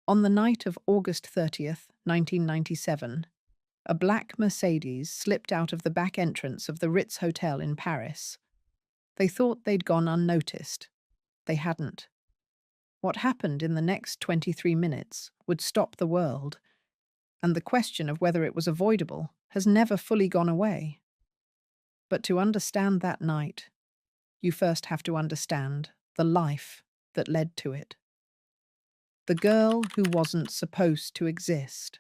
On the night of August 30th, 1997, a black Mercedes slipped out of the back entrance of the Ritz Hotel in Paris. They thought they'd gone unnoticed. They hadn't. What happened in the next 23 minutes would stop the world, and the question of whether it was avoidable has never fully gone away. But to understand that night, you first have to understand the life that led to it. The girl who wasn't supposed to exist.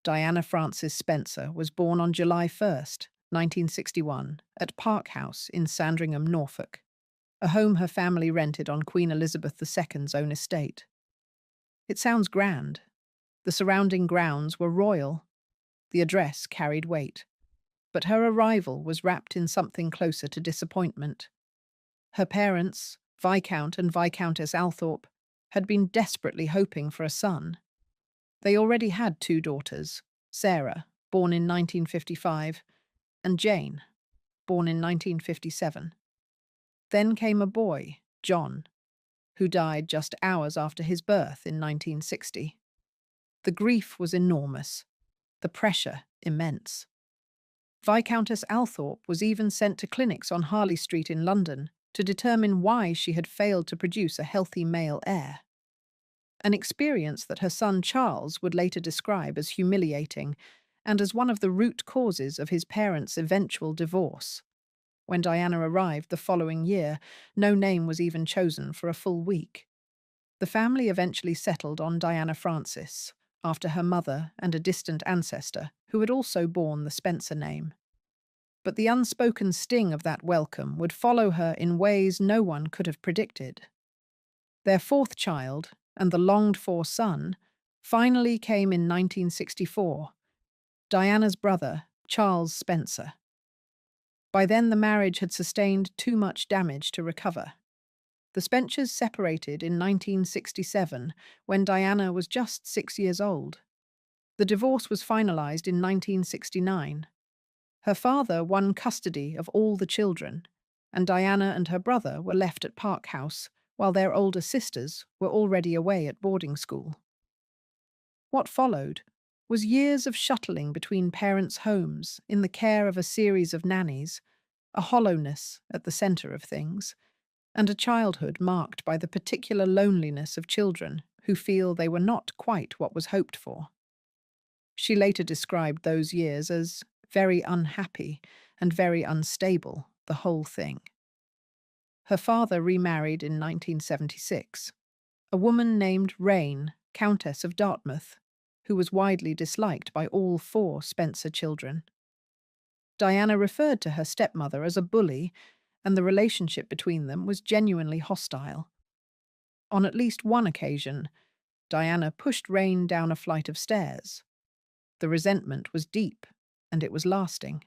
Diana Frances Spencer was born on July 1st, 1961, at Park House in Sandringham, Norfolk, a home her family rented on Queen Elizabeth II's own estate. It sounds grand. The surrounding grounds were royal. The address carried weight. But her arrival was wrapped in something closer to disappointment. Her parents, Viscount and Viscountess Althorpe, had been desperately hoping for a son. They already had two daughters, Sarah, born in 1955, and Jane, born in 1957. Then came a boy, John, who died just hours after his birth in 1960. The grief was enormous, the pressure immense. Viscountess Althorpe was even sent to clinics on Harley Street in London to determine why she had failed to produce a healthy male heir. An experience that her son Charles would later describe as humiliating and as one of the root causes of his parents' eventual divorce. When Diana arrived the following year, no name was even chosen for a full week. The family eventually settled on Diana Frances, after her mother and a distant ancestor who had also borne the Spencer name. But the unspoken sting of that welcome would follow her in ways no one could have predicted. Their fourth child, and the longed-for son, finally came in 1964, Diana's brother, Charles Spencer. By then the marriage had sustained too much damage to recover. The Spencers separated in 1967 when Diana was just 6 years old. The divorce was finalized in 1969. Her father won custody of all the children, and Diana and her brother were left at Park House while their older sisters were already away at boarding school. What followed was years of shuttling between parents' homes in the care of a series of nannies, a hollowness at the center of things, and a childhood marked by the particular loneliness of children who feel they were not quite what was hoped for. She later described those years as very unhappy and very unstable, the whole thing. Her father remarried in 1976, a woman named Rain, Countess of Dartmouth, who was widely disliked by all four Spencer children. Diana referred to her stepmother as a bully, and the relationship between them was genuinely hostile. On at least one occasion, Diana pushed Rain down a flight of stairs. The resentment was deep, and it was lasting.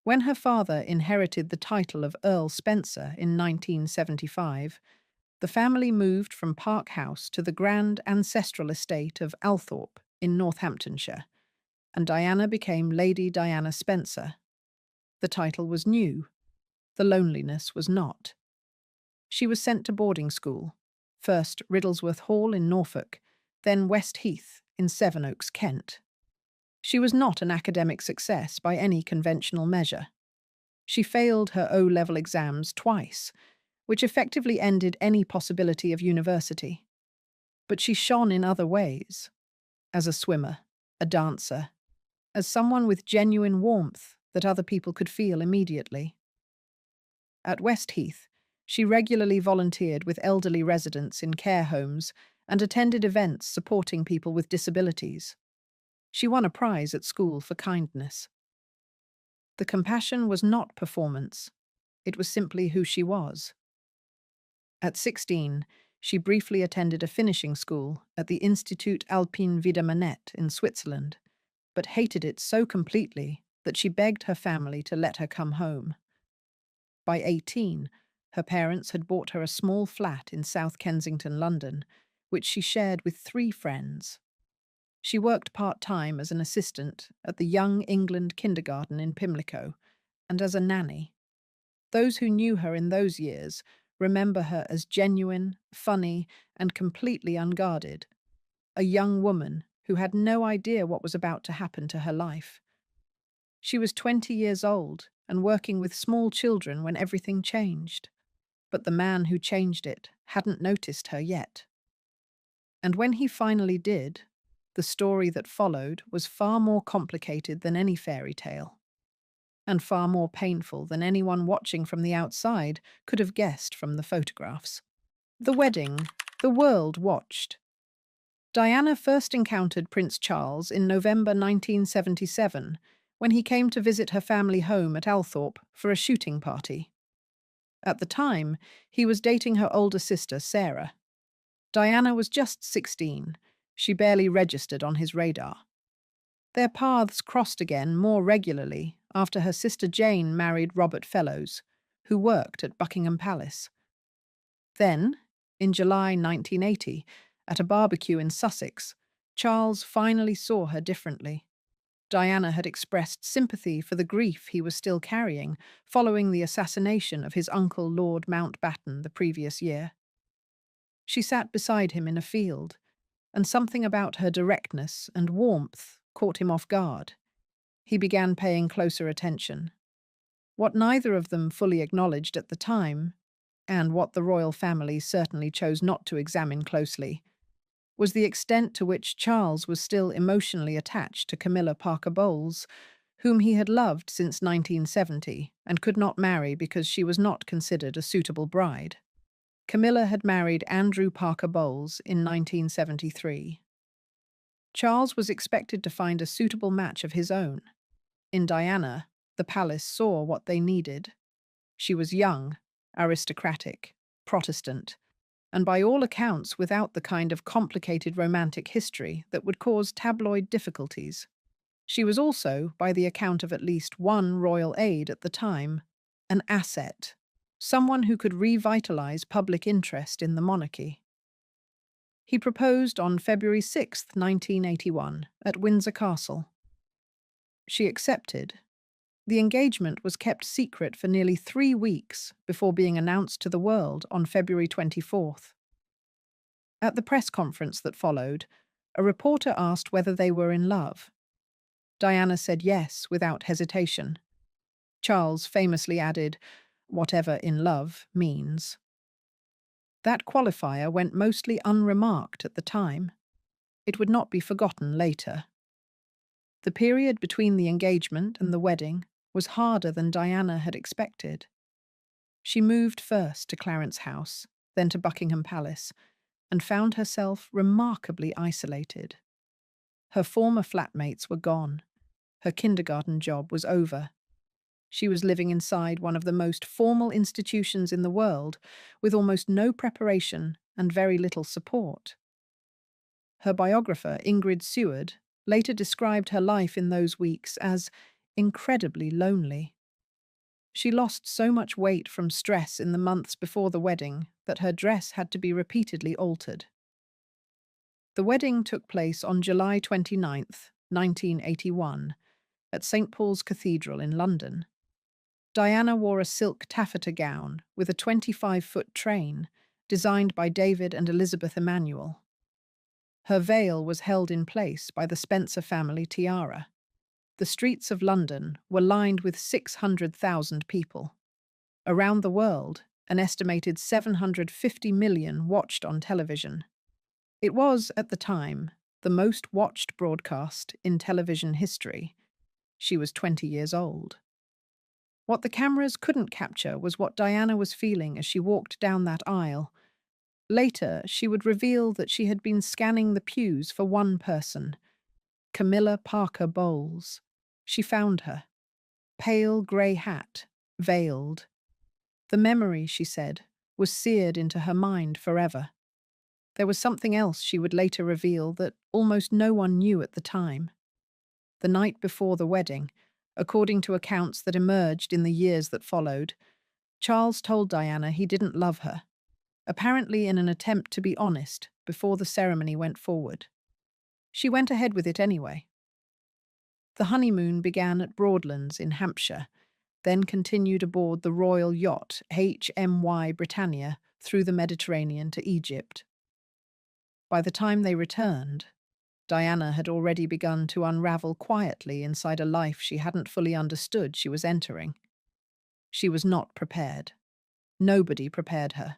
When her father inherited the title of Earl Spencer in 1975, the family moved from Park House to the grand ancestral estate of Althorpe in Northamptonshire, and Diana became Lady Diana Spencer. The title was new. The loneliness was not. She was sent to boarding school, first Riddlesworth Hall in Norfolk, then West Heath in Sevenoaks, Kent. She was not an academic success by any conventional measure. She failed her O-level exams twice, which effectively ended any possibility of university. But she shone in other ways, as a swimmer, a dancer, as someone with genuine warmth that other people could feel immediately. At West Heath, she regularly volunteered with elderly residents in care homes and attended events supporting people with disabilities. She won a prize at school for kindness. The compassion was not performance. It was simply who she was. At 16, she briefly attended a finishing school at the Institut Alpine Vida Manette in Switzerland, but hated it so completely that she begged her family to let her come home. By 18, her parents had bought her a small flat in South Kensington, London, which she shared with 3 friends. She worked part-time as an assistant at the Young England kindergarten in Pimlico and as a nanny. Those who knew her in those years remember her as genuine, funny, and completely unguarded, a young woman who had no idea what was about to happen to her life. She was 20 years old and working with small children when everything changed. But the man who changed it hadn't noticed her yet. And when he finally did, the story that followed was far more complicated than any fairy tale, and far more painful than anyone watching from the outside could have guessed from the photographs. The wedding, the world watched. Diana first encountered Prince Charles in November 1977 when he came to visit her family home at Althorpe for a shooting party. At the time, he was dating her older sister, Sarah. Diana was just 16. She barely registered on his radar. Their paths crossed again more regularly after her sister Jane married Robert Fellows, who worked at Buckingham Palace. Then, in July 1980, at a barbecue in Sussex, Charles finally saw her differently. Diana had expressed sympathy for the grief he was still carrying following the assassination of his uncle Lord Mountbatten the previous year. She sat beside him in a field, and something about her directness and warmth caught him off guard. He began paying closer attention. What neither of them fully acknowledged at the time, and what the royal family certainly chose not to examine closely, was the extent to which Charles was still emotionally attached to Camilla Parker Bowles, whom he had loved since 1970 and could not marry because she was not considered a suitable bride. Camilla had married Andrew Parker Bowles in 1973. Charles was expected to find a suitable match of his own. In Diana, the palace saw what they needed. She was young, aristocratic, Protestant, and by all accounts without the kind of complicated romantic history that would cause tabloid difficulties. She was also, by the account of at least one royal aide at the time, an asset, someone who could revitalize public interest in the monarchy. He proposed on February 6, 1981, at Windsor Castle. She accepted. The engagement was kept secret for nearly 3 weeks before being announced to the world on February 24th. At the press conference that followed, a reporter asked whether they were in love. Diana said yes without hesitation. Charles famously added, "Whatever in love means." That qualifier went mostly unremarked at the time. It would not be forgotten later. The period between the engagement and the wedding was harder than Diana had expected. She moved first to Clarence House, then to Buckingham Palace, and found herself remarkably isolated. Her former flatmates were gone. Her kindergarten job was over. She was living inside one of the most formal institutions in the world, with almost no preparation and very little support. Her biographer, Ingrid Seward, later described her life in those weeks as incredibly lonely. She lost so much weight from stress in the months before the wedding that her dress had to be repeatedly altered. The wedding took place on July 29th, 1981, at St. Paul's Cathedral in London. Diana wore a silk taffeta gown with a 25-foot train, designed by David and Elizabeth Emanuel. Her veil was held in place by the Spencer family tiara. The streets of London were lined with 600,000 people. Around the world, an estimated 750 million watched on television. It was, at the time, the most watched broadcast in television history. She was 20 years old. What the cameras couldn't capture was what Diana was feeling as she walked down that aisle. Later, she would reveal that she had been scanning the pews for one person, Camilla Parker Bowles. She found her. Pale grey hat, veiled. The memory, she said, was seared into her mind forever. There was something else she would later reveal that almost no one knew at the time. The night before the wedding, according to accounts that emerged in the years that followed, Charles told Diana he didn't love her, apparently in an attempt to be honest before the ceremony went forward. She went ahead with it anyway. The honeymoon began at Broadlands in Hampshire, then continued aboard the royal yacht HMY Britannia through the Mediterranean to Egypt. By the time they returned, Diana had already begun to unravel quietly inside a life she hadn't fully understood she was entering. She was not prepared. Nobody prepared her.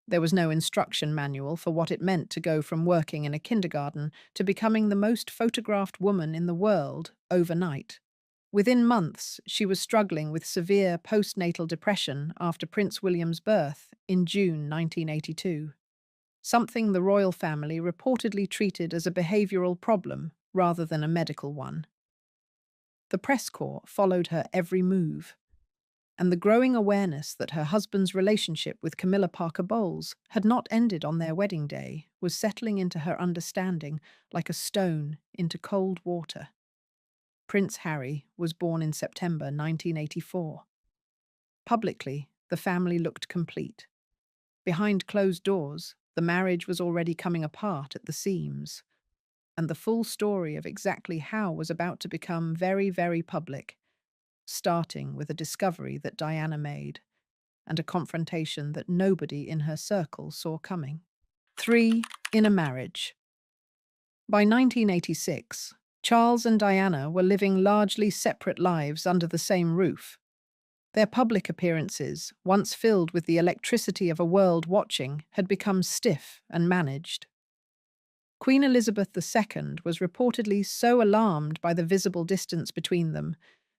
There was no instruction manual for what it meant to go from working in a kindergarten to becoming the most photographed woman in the world overnight. Within months, she was struggling with severe postnatal depression after Prince William's birth in June 1982, something the royal family reportedly treated as a behavioral problem rather than a medical one. The press corps followed her every move, and the growing awareness that her husband's relationship with Camilla Parker Bowles had not ended on their wedding day was settling into her understanding like a stone into cold water. Prince Harry was born in September 1984. Publicly, the family looked complete. Behind closed doors, the marriage was already coming apart at the seams, and the full story of exactly how was about to become very, very public, starting with a discovery that Diana made and a confrontation that nobody in her circle saw coming. 3. In a marriage. By 1986, Charles and Diana were living largely separate lives under the same roof. Their public appearances, once filled with the electricity of a world watching, had become stiff and managed. Queen Elizabeth II was reportedly so alarmed by the visible distance between them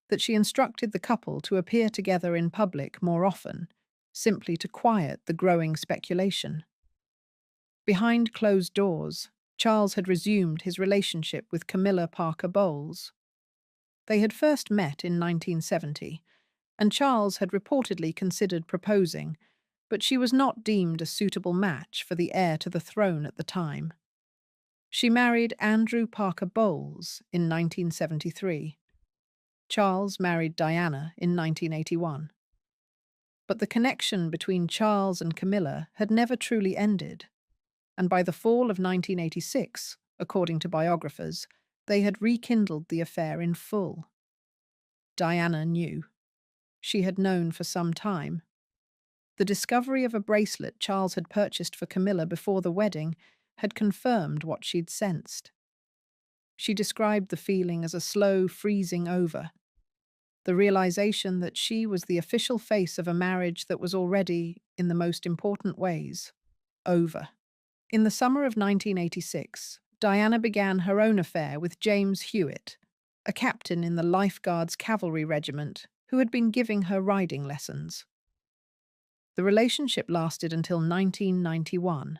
that she instructed the couple to appear together in public more often, simply to quiet the growing speculation. Behind closed doors, Charles had resumed his relationship with Camilla Parker Bowles. They had first met in 1970, and Charles had reportedly considered proposing, but she was not deemed a suitable match for the heir to the throne at the time. She married Andrew Parker Bowles in 1973. Charles married Diana in 1981. But the connection between Charles and Camilla had never truly ended, and by the fall of 1986, according to biographers, they had rekindled the affair in full. Diana knew. She had known for some time. The discovery of a bracelet Charles had purchased for Camilla before the wedding had confirmed what she'd sensed. She described the feeling as a slow freezing over, the realization that she was the official face of a marriage that was already, in the most important ways, over. In the summer of 1986, Diana began her own affair with James Hewitt, a captain in the Life Guards Cavalry Regiment who had been giving her riding lessons. The relationship lasted until 1991.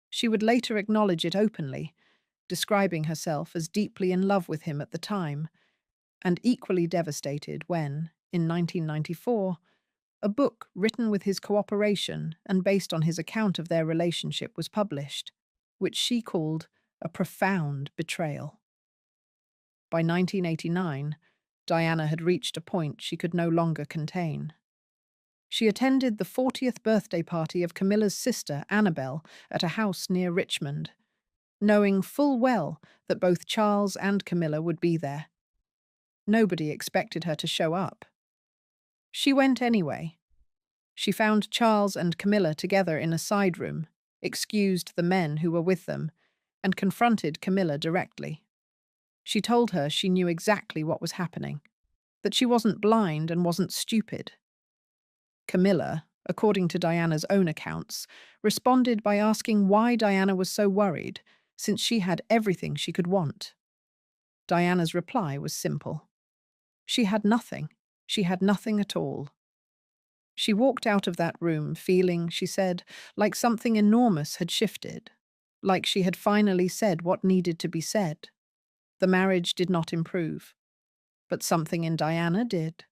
She would later acknowledge it openly, describing herself as deeply in love with him at the time, and equally devastated when, in 1994, a book written with his cooperation and based on his account of their relationship was published, which she called a profound betrayal. By 1989, Diana had reached a point she could no longer contain. She attended the 40th birthday party of Camilla's sister, Annabel, at a house near Richmond, knowing full well that both Charles and Camilla would be there. Nobody expected her to show up. She went anyway. She found Charles and Camilla together in a side room, excused the men who were with them, and confronted Camilla directly. She told her she knew exactly what was happening, that she wasn't blind and wasn't stupid. Camilla, according to Diana's own accounts, responded by asking why Diana was so worried, since she had everything she could want. Diana's reply was simple. She had nothing. She had nothing at all. She walked out of that room feeling, she said, like something enormous had shifted, like she had finally said what needed to be said. The marriage did not improve, but something in Diana did.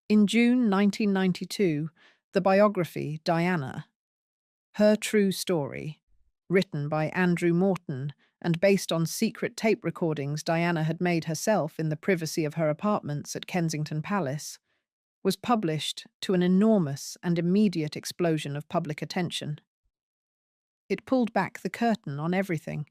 In June 1992, the biography Diana, Her True Story, written by Andrew Morton and based on secret tape recordings Diana had made herself in the privacy of her apartments at Kensington Palace, was published to an enormous and immediate explosion of public attention. It pulled back the curtain on everything: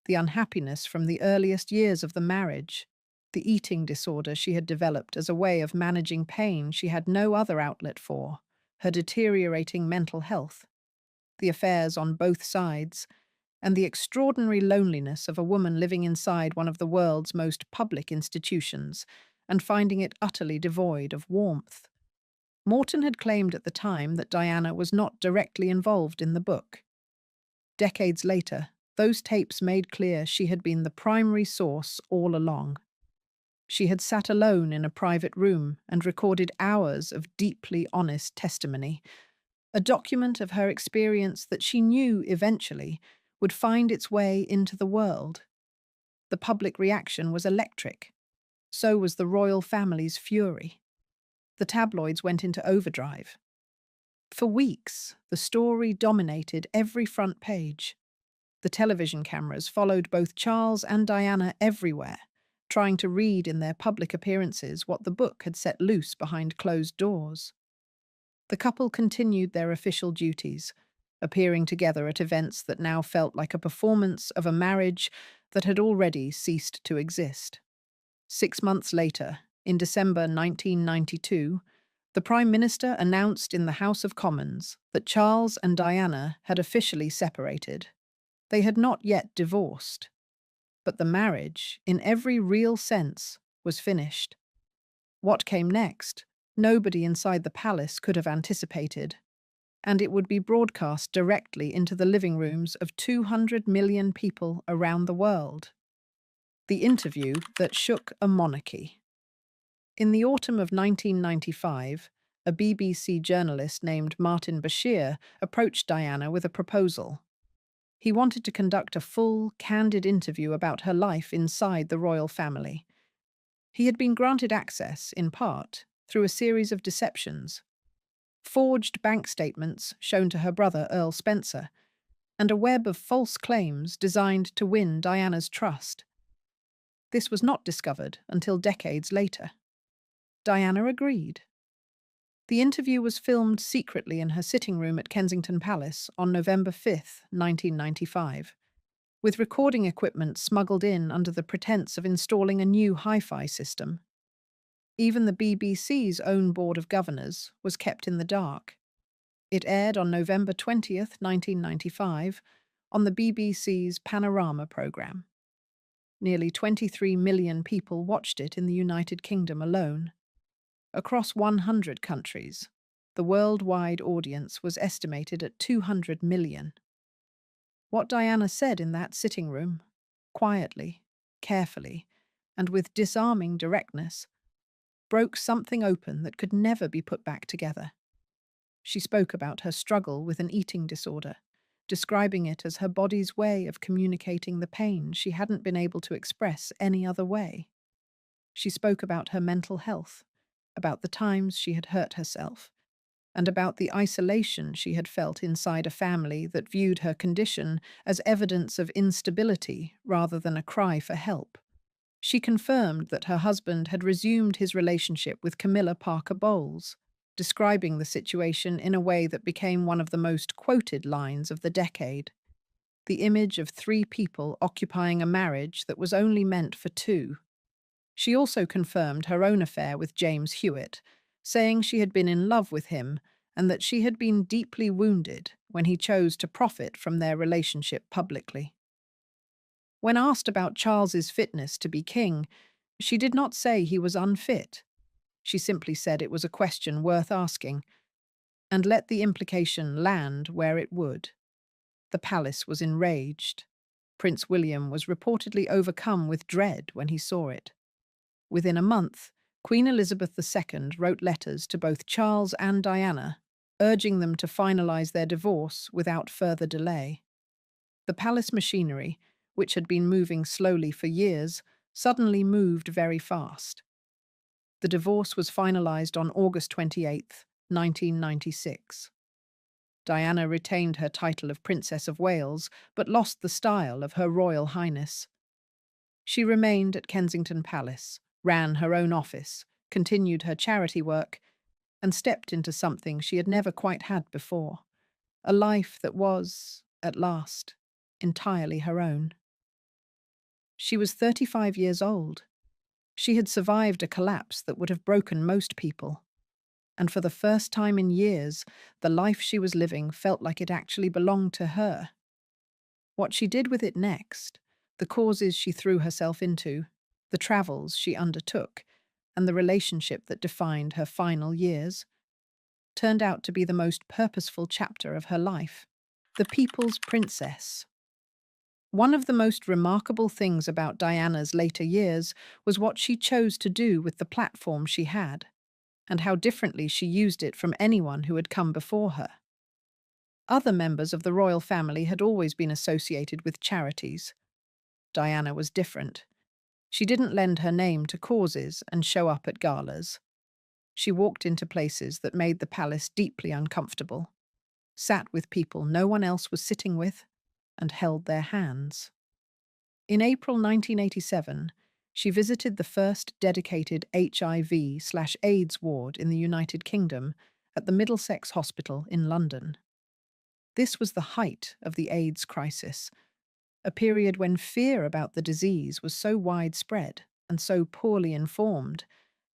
the unhappiness from the earliest years of the marriage, the eating disorder she had developed as a way of managing pain she had no other outlet for, her deteriorating mental health, the affairs on both sides, and the extraordinary loneliness of a woman living inside one of the world's most public institutions and finding it utterly devoid of warmth. Morton had claimed at the time that Diana was not directly involved in the book. Decades later, those tapes made clear she had been the primary source all along. She had sat alone in a private room and recorded hours of deeply honest testimony, a document of her experience that she knew eventually would find its way into the world. The public reaction was electric. So was the royal family's fury. The tabloids went into overdrive. For weeks, the story dominated every front page. The television cameras followed both Charles and Diana everywhere, trying to read in their public appearances what the book had set loose behind closed doors. The couple continued their official duties, appearing together at events that now felt like a performance of a marriage that had already ceased to exist. 6 months later, in December 1992, the Prime Minister announced in the House of Commons that Charles and Diana had officially separated. They had not yet divorced, but the marriage, in every real sense, was finished. What came next, nobody inside the palace could have anticipated, and it would be broadcast directly into the living rooms of 200 million people around the world. The interview that shook a monarchy. In the autumn of 1995, a BBC journalist named Martin Bashir approached Diana with a proposal. He wanted to conduct a full, candid interview about her life inside the royal family. He had been granted access, in part, through a series of deceptions: forged bank statements shown to her brother Earl Spencer, and a web of false claims designed to win Diana's trust. This was not discovered until decades later. Diana agreed. The interview was filmed secretly in her sitting room at Kensington Palace on November 5, 1995, with recording equipment smuggled in under the pretense of installing a new hi-fi system. Even the BBC's own Board of Governors was kept in the dark. It aired on November 20th, 1995, on the BBC's Panorama programme. Nearly 23 million people watched it in the United Kingdom alone. Across 100 countries, the worldwide audience was estimated at 200 million. What Diana said in that sitting room, quietly, carefully, and with disarming directness, broke something open that could never be put back together. She spoke about her struggle with an eating disorder, describing it as her body's way of communicating the pain she hadn't been able to express any other way. She spoke about her mental health, about the times she had hurt herself, and about the isolation she had felt inside a family that viewed her condition as evidence of instability rather than a cry for help. She confirmed that her husband had resumed his relationship with Camilla Parker Bowles, describing the situation in a way that became one of the most quoted lines of the decade. The image of 3 people occupying a marriage that was only meant for 2. She also confirmed her own affair with James Hewitt, saying she had been in love with him and that she had been deeply wounded when he chose to profit from their relationship publicly. When asked about Charles's fitness to be king, she did not say he was unfit. She simply said it was a question worth asking, and let the implication land where it would. The palace was enraged. Prince William was reportedly overcome with dread when he saw it. Within a month, Queen Elizabeth II wrote letters to both Charles and Diana, urging them to finalize their divorce without further delay. The palace machinery, which had been moving slowly for years, suddenly moved very fast. The divorce was finalized on August 28, 1996. Diana retained her title of Princess of Wales, but lost the style of Her Royal Highness. She remained at Kensington Palace, ran her own office, continued her charity work, and stepped into something she had never quite had before, a life that was, at last, entirely her own. She was 35 years old. She had survived a collapse that would have broken most people, and for the first time in years, the life she was living felt like it actually belonged to her. What she did with it next, the causes she threw herself into, the travels she undertook, and the relationship that defined her final years, turned out to be the most purposeful chapter of her life. The People's Princess. One of the most remarkable things about Diana's later years was what she chose to do with the platform she had, and how differently she used it from anyone who had come before her. Other members of the royal family had always been associated with charities. Diana was different. She didn't lend her name to causes and show up at galas. She walked into places that made the palace deeply uncomfortable, sat with people no one else was sitting with, and held their hands. In April 1987, she visited the first dedicated HIV/AIDS ward in the United Kingdom at the Middlesex Hospital in London. This was the height of the AIDS crisis, a period when fear about the disease was so widespread and so poorly informed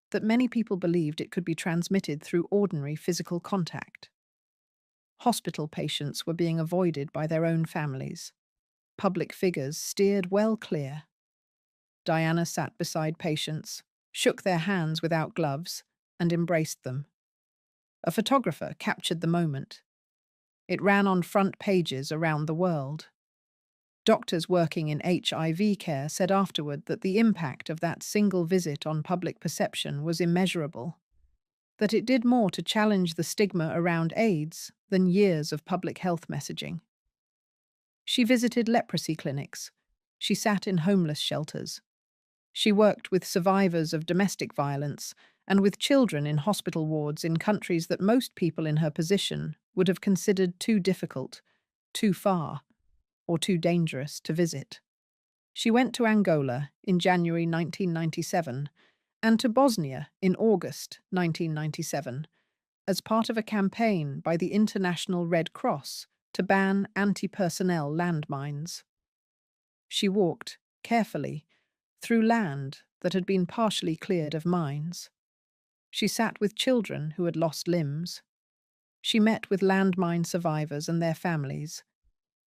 that many people believed it could be transmitted through ordinary physical contact. Hospital patients were being avoided by their own families. Public figures steered well clear. Diana sat beside patients, shook their hands without gloves, and embraced them. A photographer captured the moment. It ran on front pages around the world. Doctors working in HIV care said afterward that the impact of that single visit on public perception was immeasurable, that it did more to challenge the stigma around AIDS than years of public health messaging. She visited leprosy clinics. She sat in homeless shelters. She worked with survivors of domestic violence and with children in hospital wards in countries that most people in her position would have considered too difficult, too far, or too dangerous to visit. She went to Angola in January 1997 and to Bosnia in August 1997 as part of a campaign by the International Red Cross to ban anti-personnel landmines. She walked, carefully, through land that had been partially cleared of mines. She sat with children who had lost limbs. She met with landmine survivors and their families,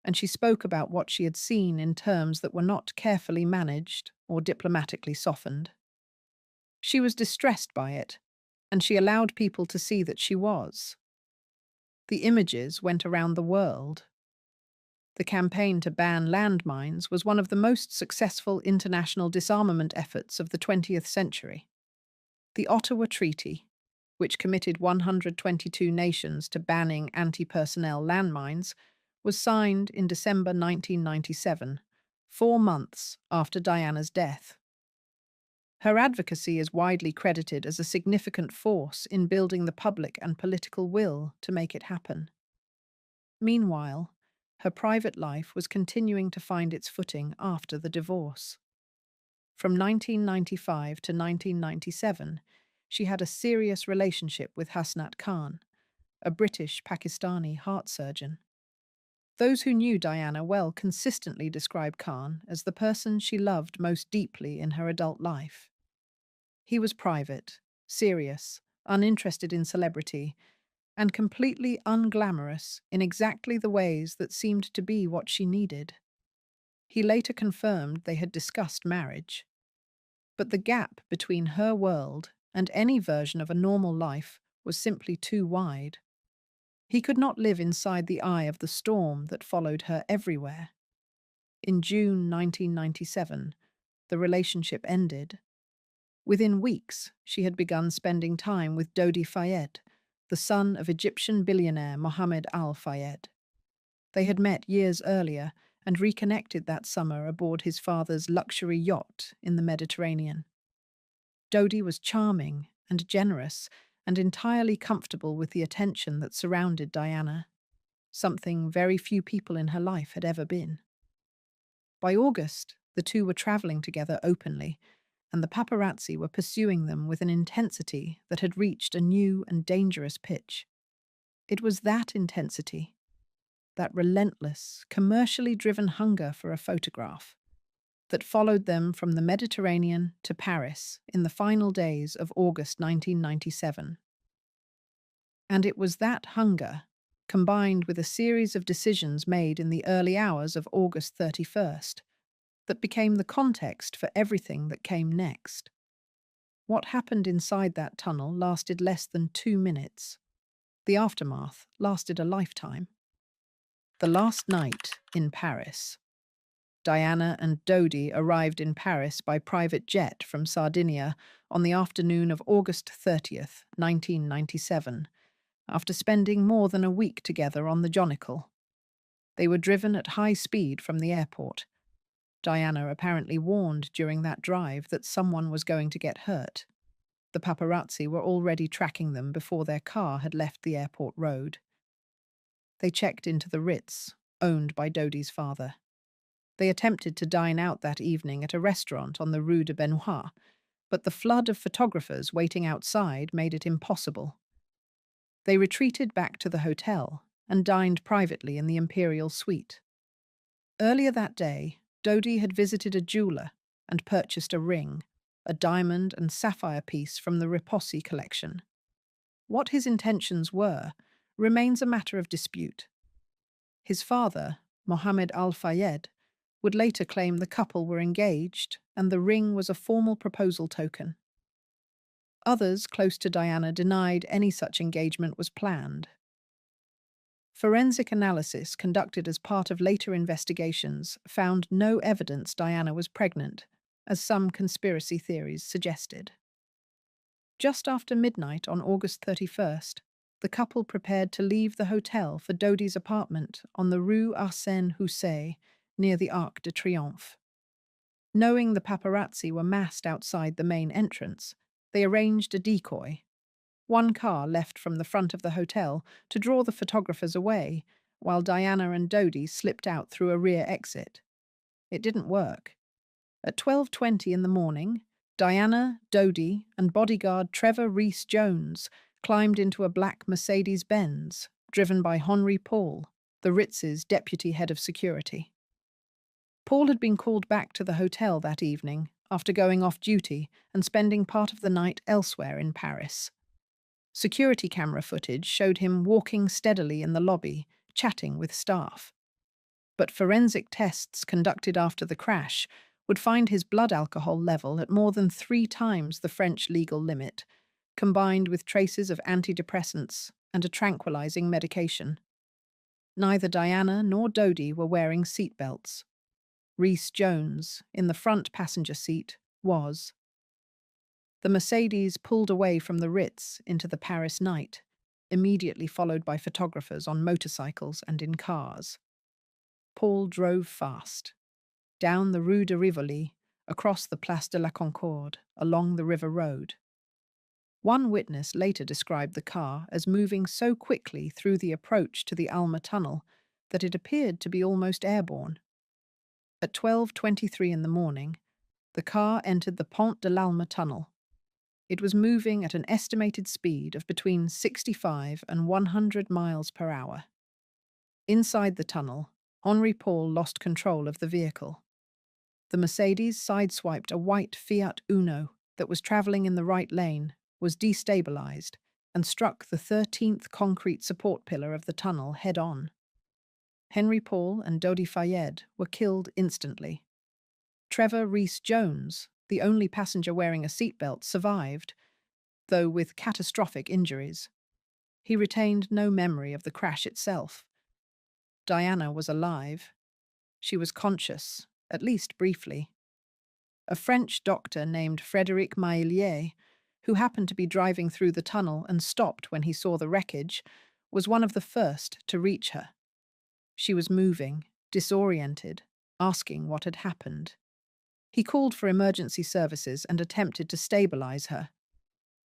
and she spoke about what she had seen in terms that were not carefully managed or diplomatically softened. She was distressed by it, and she allowed people to see that she was. The images went around the world. The campaign to ban landmines was one of the most successful international disarmament efforts of the 20th century. The Ottawa Treaty, which committed 122 nations to banning anti-personnel landmines, was signed in December 1997, 4 months after Diana's death. Her advocacy is widely credited as a significant force in building the public and political will to make it happen. Meanwhile, her private life was continuing to find its footing after the divorce. From 1995 to 1997, she had a serious relationship with Hasnat Khan, a British-Pakistani heart surgeon. Those who knew Diana well consistently describe Khan as the person she loved most deeply in her adult life. He was private, serious, uninterested in celebrity, and completely unglamorous in exactly the ways that seemed to be what she needed. He later confirmed they had discussed marriage. But the gap between her world and any version of a normal life was simply too wide. He could not live inside the eye of the storm that followed her everywhere. In June 1997, the relationship ended. Within weeks, she had begun spending time with Dodi Fayed, the son of Egyptian billionaire Mohammed Al-Fayed. They had met years earlier and reconnected that summer aboard his father's luxury yacht in the Mediterranean. Dodi was charming and generous and entirely comfortable with the attention that surrounded Diana, something very few people in her life had ever been. By August, the two were traveling together openly, and the paparazzi were pursuing them with an intensity that had reached a new and dangerous pitch. It was that intensity, that relentless, commercially driven hunger for a photograph, that followed them from the Mediterranean to Paris in the final days of August 1997. And it was that hunger, combined with a series of decisions made in the early hours of August 31st, that became the context for everything that came next. What happened inside that tunnel lasted less than 2 minutes. The aftermath lasted a lifetime. The last night in Paris. Diana and Dodi arrived in Paris by private jet from Sardinia on the afternoon of August 30th, 1997, after spending more than a week together on the Jonicle. They were driven at high speed from the airport. Diana apparently warned during that drive that someone was going to get hurt. The paparazzi were already tracking them before their car had left the airport road. They checked into the Ritz, owned by Dodi's father. They attempted to dine out that evening at a restaurant on the Rue de Benoit, but the flood of photographers waiting outside made it impossible. They retreated back to the hotel and dined privately in the Imperial Suite. Earlier that day, Dodi had visited a jeweler and purchased a ring, a diamond and sapphire piece from the Ripossi collection. What his intentions were remains a matter of dispute. His father, Mohammed Al-Fayed, would later claim the couple were engaged and the ring was a formal proposal token. Others close to Diana denied any such engagement was planned. Forensic analysis conducted as part of later investigations found no evidence Diana was pregnant, as some conspiracy theories suggested. Just after midnight on August 31st, the couple prepared to leave the hotel for Dodi's apartment on the Rue Arsène Houssaye, near the Arc de Triomphe. Knowing the paparazzi were massed outside the main entrance, they arranged a decoy. One car left from the front of the hotel to draw the photographers away, while Diana and Dodi slipped out through a rear exit. It didn't work. At 12:20 in the morning, Diana, Dodi, and bodyguard Trevor Rees-Jones climbed into a black Mercedes-Benz, driven by Henri Paul, the Ritz's deputy head of security. Paul had been called back to the hotel that evening after going off duty and spending part of the night elsewhere in Paris. Security camera footage showed him walking steadily in the lobby, chatting with staff. But forensic tests conducted after the crash would find his blood alcohol level at more than 3 times the French legal limit, combined with traces of antidepressants and a tranquilizing medication. Neither Diana nor Dodi were wearing seatbelts. Rees-Jones, in the front passenger seat, was. The Mercedes pulled away from the Ritz into the Paris night, immediately followed by photographers on motorcycles and in cars. Paul drove fast, down the Rue de Rivoli, across the Place de la Concorde, along the River Road. One witness later described the car as moving so quickly through the approach to the Alma Tunnel that it appeared to be almost airborne. At 12:23 in the morning, the car entered the Pont de l'Alma Tunnel. It was moving at an estimated speed of between 65 and 100 miles per hour. Inside the tunnel, Henri Paul lost control of the vehicle. The Mercedes sideswiped a white Fiat Uno that was traveling in the right lane, was destabilized, and struck the 13th concrete support pillar of the tunnel head-on. Henri Paul and Dodi Fayed were killed instantly. Trevor Rees-Jones, the only passenger wearing a seatbelt, survived, though with catastrophic injuries. He retained no memory of the crash itself. Diana was alive. She was conscious, at least briefly. A French doctor named Frédéric Maillier, who happened to be driving through the tunnel and stopped when he saw the wreckage, was one of the first to reach her. She was moving, disoriented, asking what had happened. He called for emergency services and attempted to stabilize her.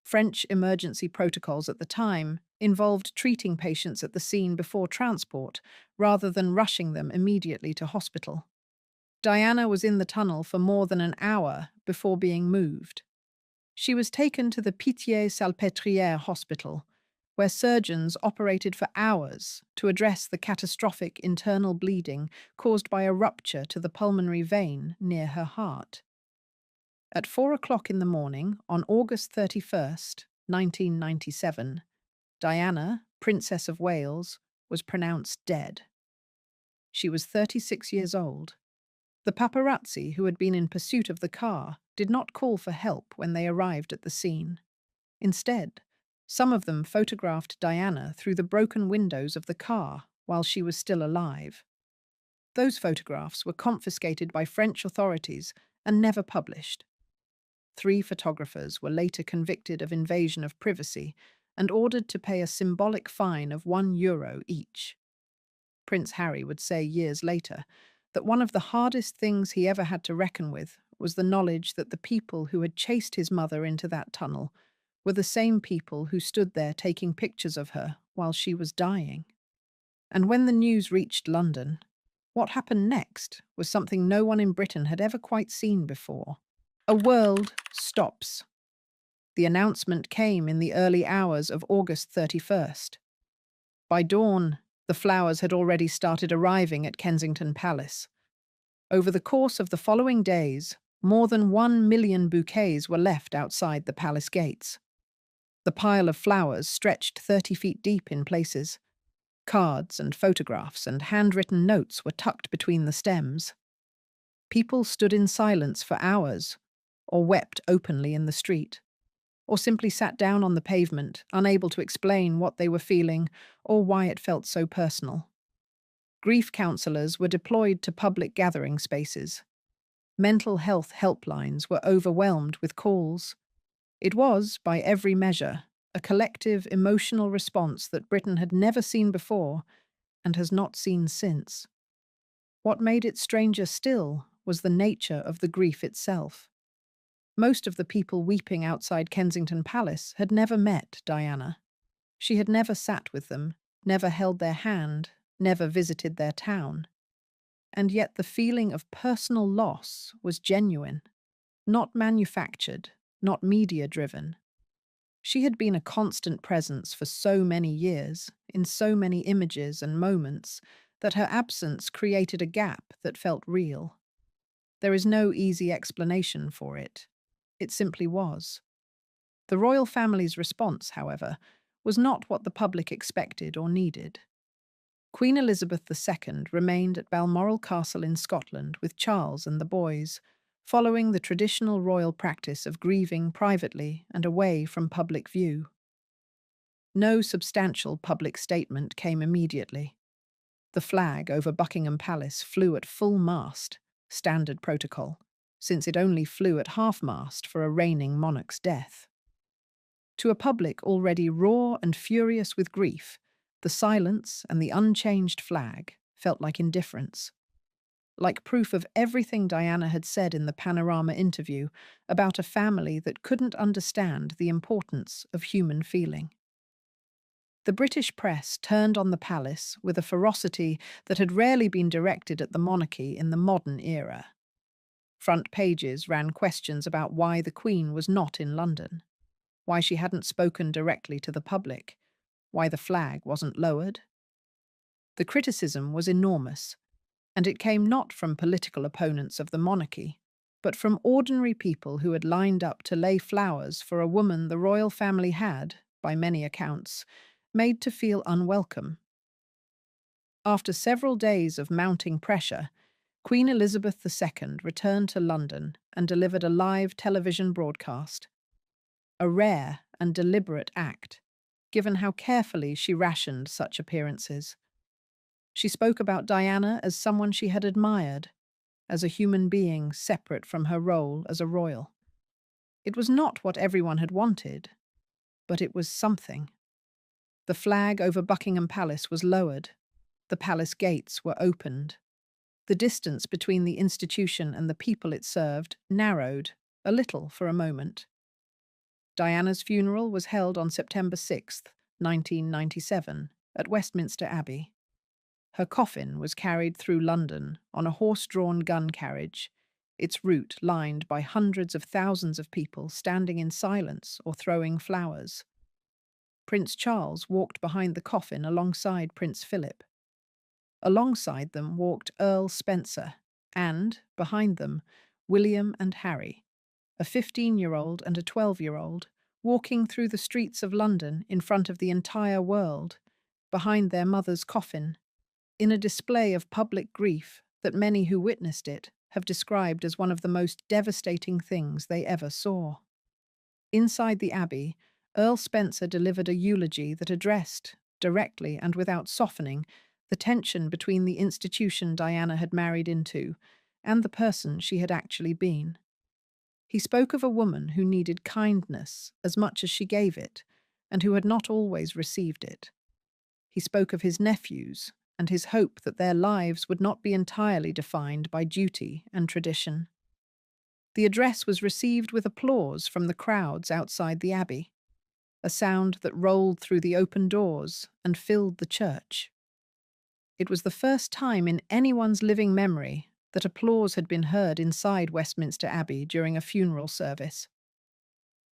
French emergency protocols at the time involved treating patients at the scene before transport, rather than rushing them immediately to hospital. Diana was in the tunnel for more than an hour before being moved. She was taken to the Pitié-Salpêtrière hospital, where surgeons operated for hours to address the catastrophic internal bleeding caused by a rupture to the pulmonary vein near her heart. At 4 o'clock in the morning on August 31st, 1997, Diana, Princess of Wales, was pronounced dead. She was 36 years old. The paparazzi who had been in pursuit of the car did not call for help when they arrived at the scene. Instead, some of them photographed Diana through the broken windows of the car while she was still alive. Those photographs were confiscated by French authorities and never published. 3 photographers were later convicted of invasion of privacy and ordered to pay a symbolic fine of €1 each. Prince Harry would say years later that one of the hardest things he ever had to reckon with was the knowledge that the people who had chased his mother into that tunnel were the same people who stood there taking pictures of her while she was dying. And when the news reached London, what happened next was something no one in Britain had ever quite seen before. A world stops. The announcement came in the early hours of August 31st. By dawn, the flowers had already started arriving at Kensington Palace. Over the course of the following days, more than 1 million bouquets were left outside the palace gates. The pile of flowers stretched 30 feet deep in places. Cards and photographs and handwritten notes were tucked between the stems. People stood in silence for hours, or wept openly in the street, or simply sat down on the pavement, unable to explain what they were feeling or why it felt so personal. Grief counsellors were deployed to public gathering spaces. Mental health helplines were overwhelmed with calls. It was, by every measure, a collective emotional response that Britain had never seen before and has not seen since. What made it stranger still was the nature of the grief itself. Most of the people weeping outside Kensington Palace had never met Diana. She had never sat with them, never held their hand, never visited their town. And yet the feeling of personal loss was genuine, not manufactured, not media-driven. She had been a constant presence for so many years, in so many images and moments, that her absence created a gap that felt real. There is no easy explanation for it. It simply was. The royal family's response, however, was not what the public expected or needed. Queen Elizabeth II remained at Balmoral Castle in Scotland with Charles and the boys, following the traditional royal practice of grieving privately and away from public view. No substantial public statement came immediately. The flag over Buckingham Palace flew at full mast, standard protocol, since it only flew at half-mast for a reigning monarch's death. To a public already raw and furious with grief, the silence and the unchanged flag felt like indifference, like proof of everything Diana had said in the Panorama interview about a family that couldn't understand the importance of human feeling. The British press turned on the palace with a ferocity that had rarely been directed at the monarchy in the modern era. Front pages ran questions about why the Queen was not in London, why she hadn't spoken directly to the public, why the flag wasn't lowered. The criticism was enormous, and it came not from political opponents of the monarchy, but from ordinary people who had lined up to lay flowers for a woman the royal family had, by many accounts, made to feel unwelcome. After several days of mounting pressure, Queen Elizabeth II returned to London and delivered a live television broadcast. A rare and deliberate act, given how carefully she rationed such appearances. She spoke about Diana as someone she had admired, as a human being separate from her role as a royal. It was not what everyone had wanted, but it was something. The flag over Buckingham Palace was lowered. The palace gates were opened. The distance between the institution and the people it served narrowed, a little for a moment. Diana's funeral was held on September 6, 1997, at Westminster Abbey. Her coffin was carried through London on a horse-drawn gun carriage, its route lined by hundreds of thousands of people standing in silence or throwing flowers. Prince Charles walked behind the coffin alongside Prince Philip. Alongside them walked Earl Spencer and, behind them, William and Harry, a 15-year-old and a 12-year-old, walking through the streets of London in front of the entire world, behind their mother's coffin, in a display of public grief that many who witnessed it have described as one of the most devastating things they ever saw. Inside the Abbey, Earl Spencer delivered a eulogy that addressed, directly and without softening, the tension between the institution Diana had married into and the person she had actually been. He spoke of a woman who needed kindness as much as she gave it, and who had not always received it. He spoke of his nephews and his hope that their lives would not be entirely defined by duty and tradition. The address was received with applause from the crowds outside the Abbey, a sound that rolled through the open doors and filled the church. It was the first time in anyone's living memory that applause had been heard inside Westminster Abbey during a funeral service.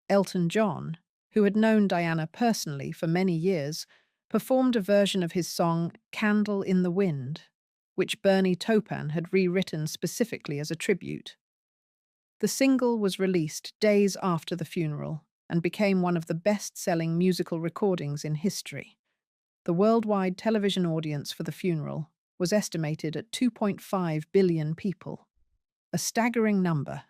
Elton John, who had known Diana personally for many years, performed a version of his song Candle in the Wind, which Bernie Taupin had rewritten specifically as a tribute. The single was released days after the funeral and became one of the best-selling musical recordings in history. The worldwide television audience for the funeral was estimated at 2.5 billion people, a staggering number,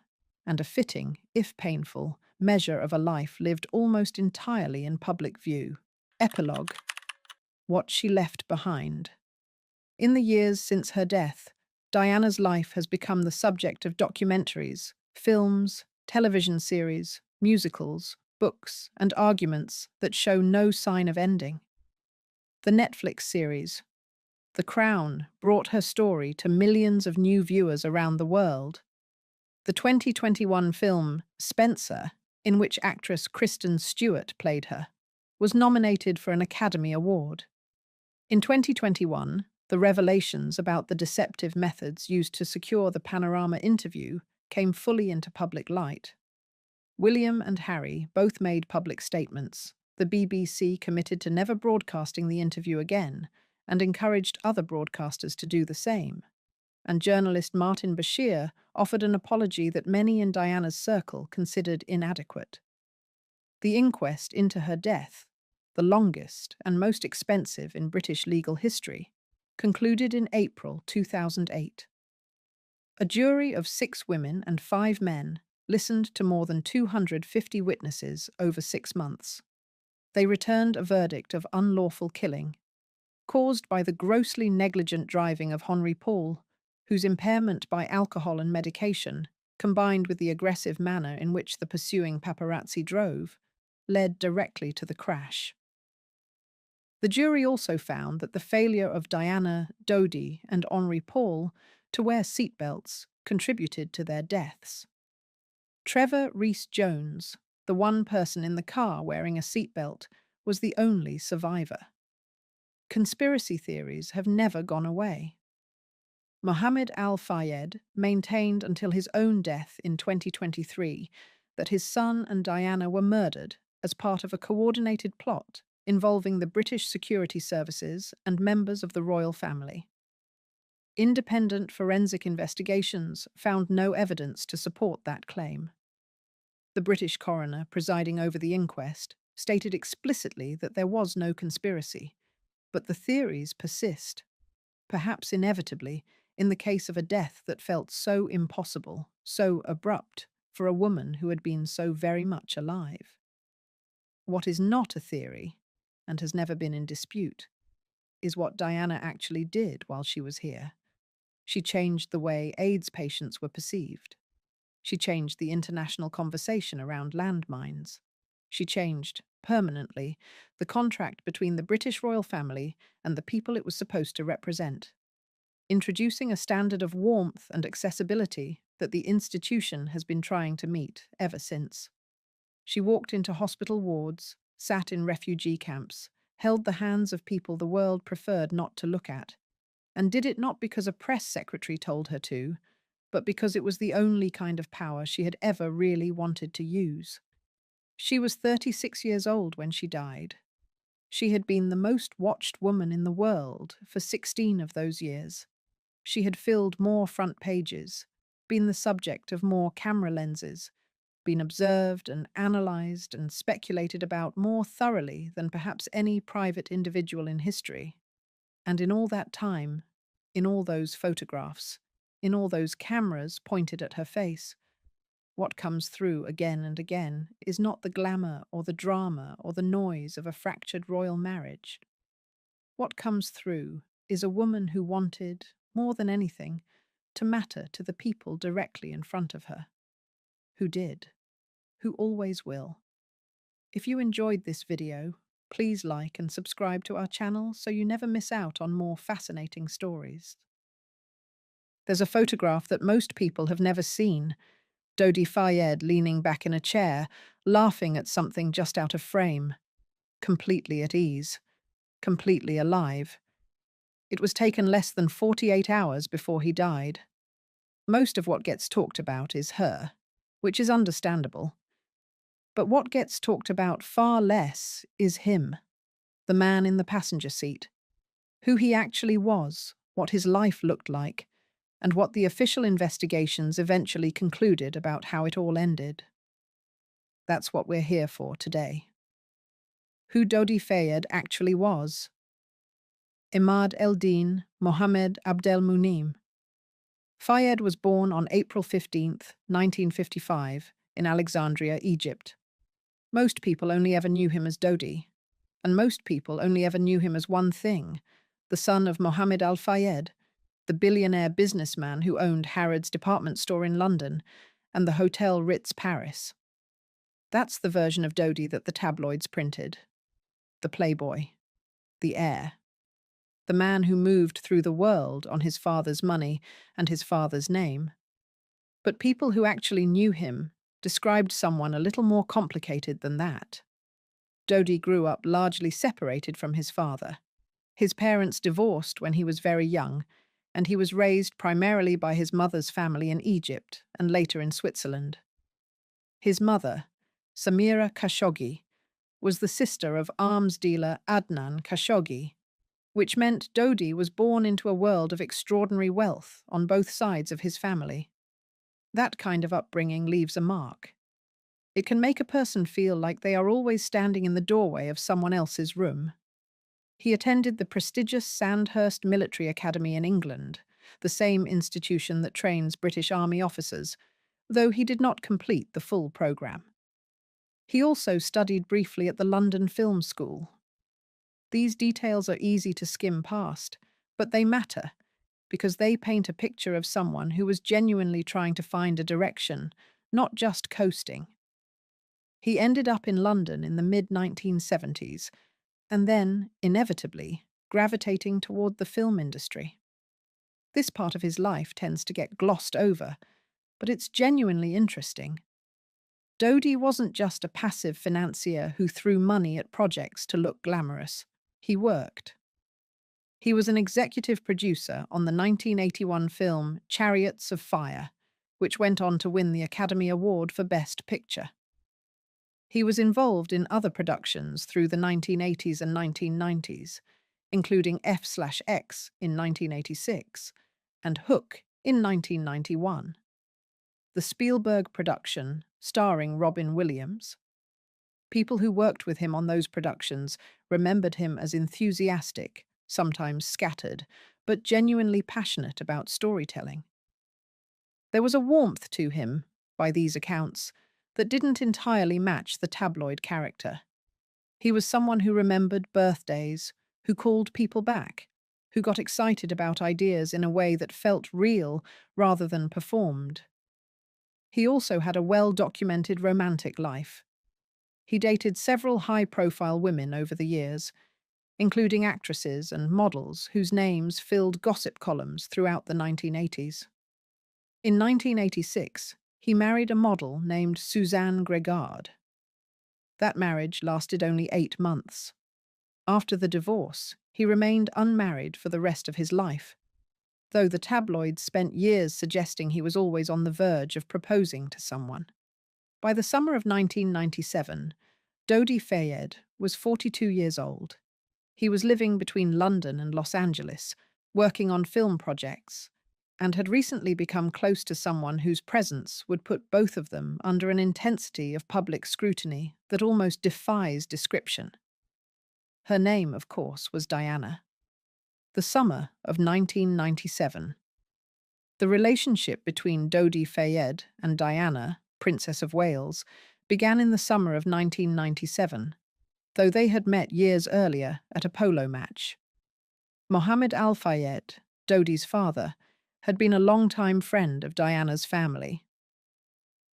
and a fitting, if painful, measure of a life lived almost entirely in public view. Epilogue: What she left behind. In the years since her death, Diana's life has become the subject of documentaries, films, television series, musicals, books, and arguments that show no sign of ending. The Netflix series, The Crown, brought her story to millions of new viewers around the world. The 2021 film Spencer, in which actress Kristen Stewart played her, was nominated for an Academy Award. In 2021, the revelations about the deceptive methods used to secure the Panorama interview came fully into public light. William and Harry both made public statements. The BBC committed to never broadcasting the interview again and encouraged other broadcasters to do the same. And journalist Martin Bashir offered an apology that many in Diana's circle considered inadequate. The inquest into her death, the longest and most expensive in British legal history, concluded in April 2008. A jury of 6 women and 5 men listened to more than 250 witnesses over 6 months. They returned a verdict of unlawful killing, caused by the grossly negligent driving of Henry Paul, whose impairment by alcohol and medication, combined with the aggressive manner in which the pursuing paparazzi drove, led directly to the crash. The jury also found that the failure of Diana, Dodi, and Henri Paul to wear seatbelts contributed to their deaths. Trevor Rees-Jones, the one person in the car wearing a seatbelt, was the only survivor. Conspiracy theories have never gone away. Mohammed Al-Fayed maintained until his own death in 2023 that his son and Diana were murdered as part of a coordinated plot involving the British security services and members of the royal family. Independent forensic investigations found no evidence to support that claim. The British coroner presiding over the inquest stated explicitly that there was no conspiracy, but the theories persist, perhaps inevitably, in the case of a death that felt so impossible, so abrupt, for a woman who had been so very much alive. What is not a theory, and has never been in dispute, is what Diana actually did while she was here. She changed the way AIDS patients were perceived. She changed the international conversation around landmines. She changed, permanently, the contract between the British royal family and the people it was supposed to represent, introducing a standard of warmth and accessibility that the institution has been trying to meet ever since. She walked into hospital wards, sat in refugee camps, held the hands of people the world preferred not to look at, and did it not because a press secretary told her to, but because it was the only kind of power she had ever really wanted to use. She was 36 years old when she died. She had been the most watched woman in the world for 16 of those years. She had filled more front pages, been the subject of more camera lenses, been observed and analysed and speculated about more thoroughly than perhaps any private individual in history. And in all that time, in all those photographs, in all those cameras pointed at her face, what comes through again and again is not the glamour or the drama or the noise of a fractured royal marriage. What comes through is a woman who wanted, more than anything, to matter to the people directly in front of her, who did, who always will. If you enjoyed this video, please like and subscribe to our channel so you never miss out on more fascinating stories. There's a photograph that most people have never seen. Dodi Fayed leaning back in a chair, laughing at something just out of frame, completely at ease, completely alive. It was taken less than 48 hours before he died. Most of what gets talked about is her, which is understandable. But what gets talked about far less is him, the man in the passenger seat, who he actually was, what his life looked like, and what the official investigations eventually concluded about how it all ended. That's what we're here for today. Who Dodi Fayed actually was. Imad el-Din Mohammed Abdel-Munim. Fayed was born on April 15th, 1955, in Alexandria, Egypt. Most people only ever knew him as Dodi, and most people only ever knew him as one thing, the son of Mohammed al-Fayed, the billionaire businessman who owned Harrods department store in London and the Hotel Ritz Paris. That's the version of Dodi that the tabloids printed. The playboy, the heir, the man who moved through the world on his father's money and his father's name. But people who actually knew him described someone a little more complicated than that. Dodi grew up largely separated from his father. His parents divorced when he was very young, and he was raised primarily by his mother's family in Egypt and later in Switzerland. His mother, Samira Khashoggi, was the sister of arms dealer Adnan Khashoggi, which meant Dodi was born into a world of extraordinary wealth on both sides of his family. That kind of upbringing leaves a mark. It can make a person feel like they are always standing in the doorway of someone else's room. He attended the prestigious Sandhurst Military Academy in England, the same institution that trains British Army officers, though he did not complete the full programme. He also studied briefly at the London Film School. These details are easy to skim past, but they matter, because they paint a picture of someone who was genuinely trying to find a direction, not just coasting. He ended up in London in the mid-1970s, and then, inevitably, gravitating toward the film industry. This part of his life tends to get glossed over, but it's genuinely interesting. Dodi wasn't just a passive financier who threw money at projects to look glamorous. He worked. He was an executive producer on the 1981 film Chariots of Fire, which went on to win the Academy Award for Best Picture. He was involved in other productions through the 1980s and 1990s, including F/X in 1986 and Hook in 1991. The Spielberg production, starring Robin Williams. People who worked with him on those productions remembered him as enthusiastic, sometimes scattered, but genuinely passionate about storytelling. There was a warmth to him, by these accounts, that didn't entirely match the tabloid character. He was someone who remembered birthdays, who called people back, who got excited about ideas in a way that felt real rather than performed. He also had a well-documented romantic life. He dated several high-profile women over the years, including actresses and models whose names filled gossip columns throughout the 1980s. In 1986, he married a model named Suzanne Gregard. That marriage lasted only 8 months. After the divorce, he remained unmarried for the rest of his life, though the tabloids spent years suggesting he was always on the verge of proposing to someone. By the summer of 1997, Dodi Fayed was 42 years old. He was living between London and Los Angeles, working on film projects, and had recently become close to someone whose presence would put both of them under an intensity of public scrutiny that almost defies description. Her name, of course, was Diana. The summer of 1997. The relationship between Dodi Fayed and Diana, Princess of Wales, began in the summer of 1997, though they had met years earlier at a polo match. Mohammed Al Fayed, Dodi's father, had been a long-time friend of Diana's family.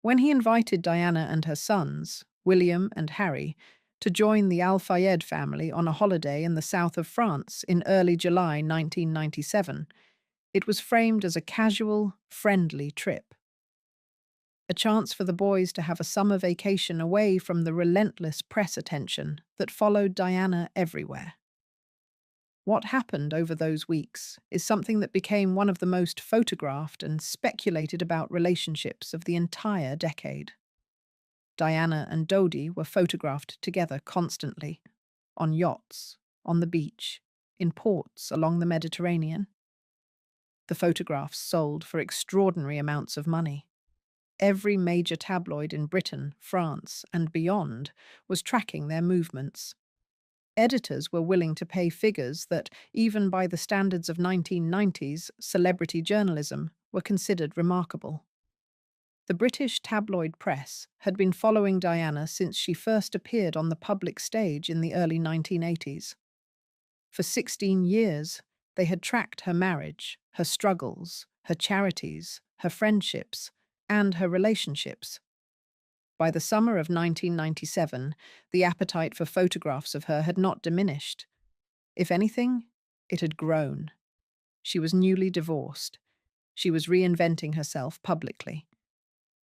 When he invited Diana and her sons, William and Harry, to join the Al Fayed family on a holiday in the south of France in early July 1997, it was framed as a casual, friendly trip. A chance for the boys to have a summer vacation away from the relentless press attention that followed Diana everywhere. What happened over those weeks is something that became one of the most photographed and speculated about relationships of the entire decade. Diana and Dodi were photographed together constantly, on yachts, on the beach, in ports along the Mediterranean. The photographs sold for extraordinary amounts of money. Every major tabloid in Britain, France, and beyond was tracking their movements. Editors were willing to pay figures that, even by the standards of 1990s celebrity journalism, were considered remarkable. The British tabloid press had been following Diana since she first appeared on the public stage in the early 1980s. For 16 years, they had tracked her marriage, her struggles, her charities, her friendships, and her relationships. By the summer of 1997, the appetite for photographs of her had not diminished. If anything, it had grown. She was newly divorced. She was reinventing herself publicly.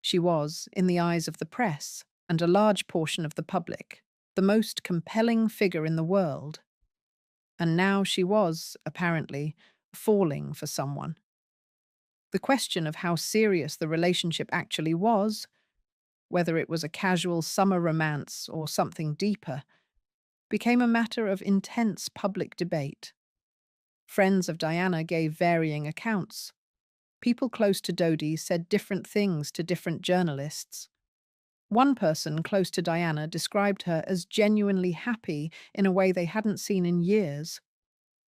She was, in the eyes of the press and a large portion of the public, the most compelling figure in the world. And now she was, apparently, falling for someone. The question of how serious the relationship actually was, whether it was a casual summer romance or something deeper, became a matter of intense public debate. Friends of Diana gave varying accounts. People close to Dodi said different things to different journalists. One person close to Diana described her as genuinely happy in a way they hadn't seen in years.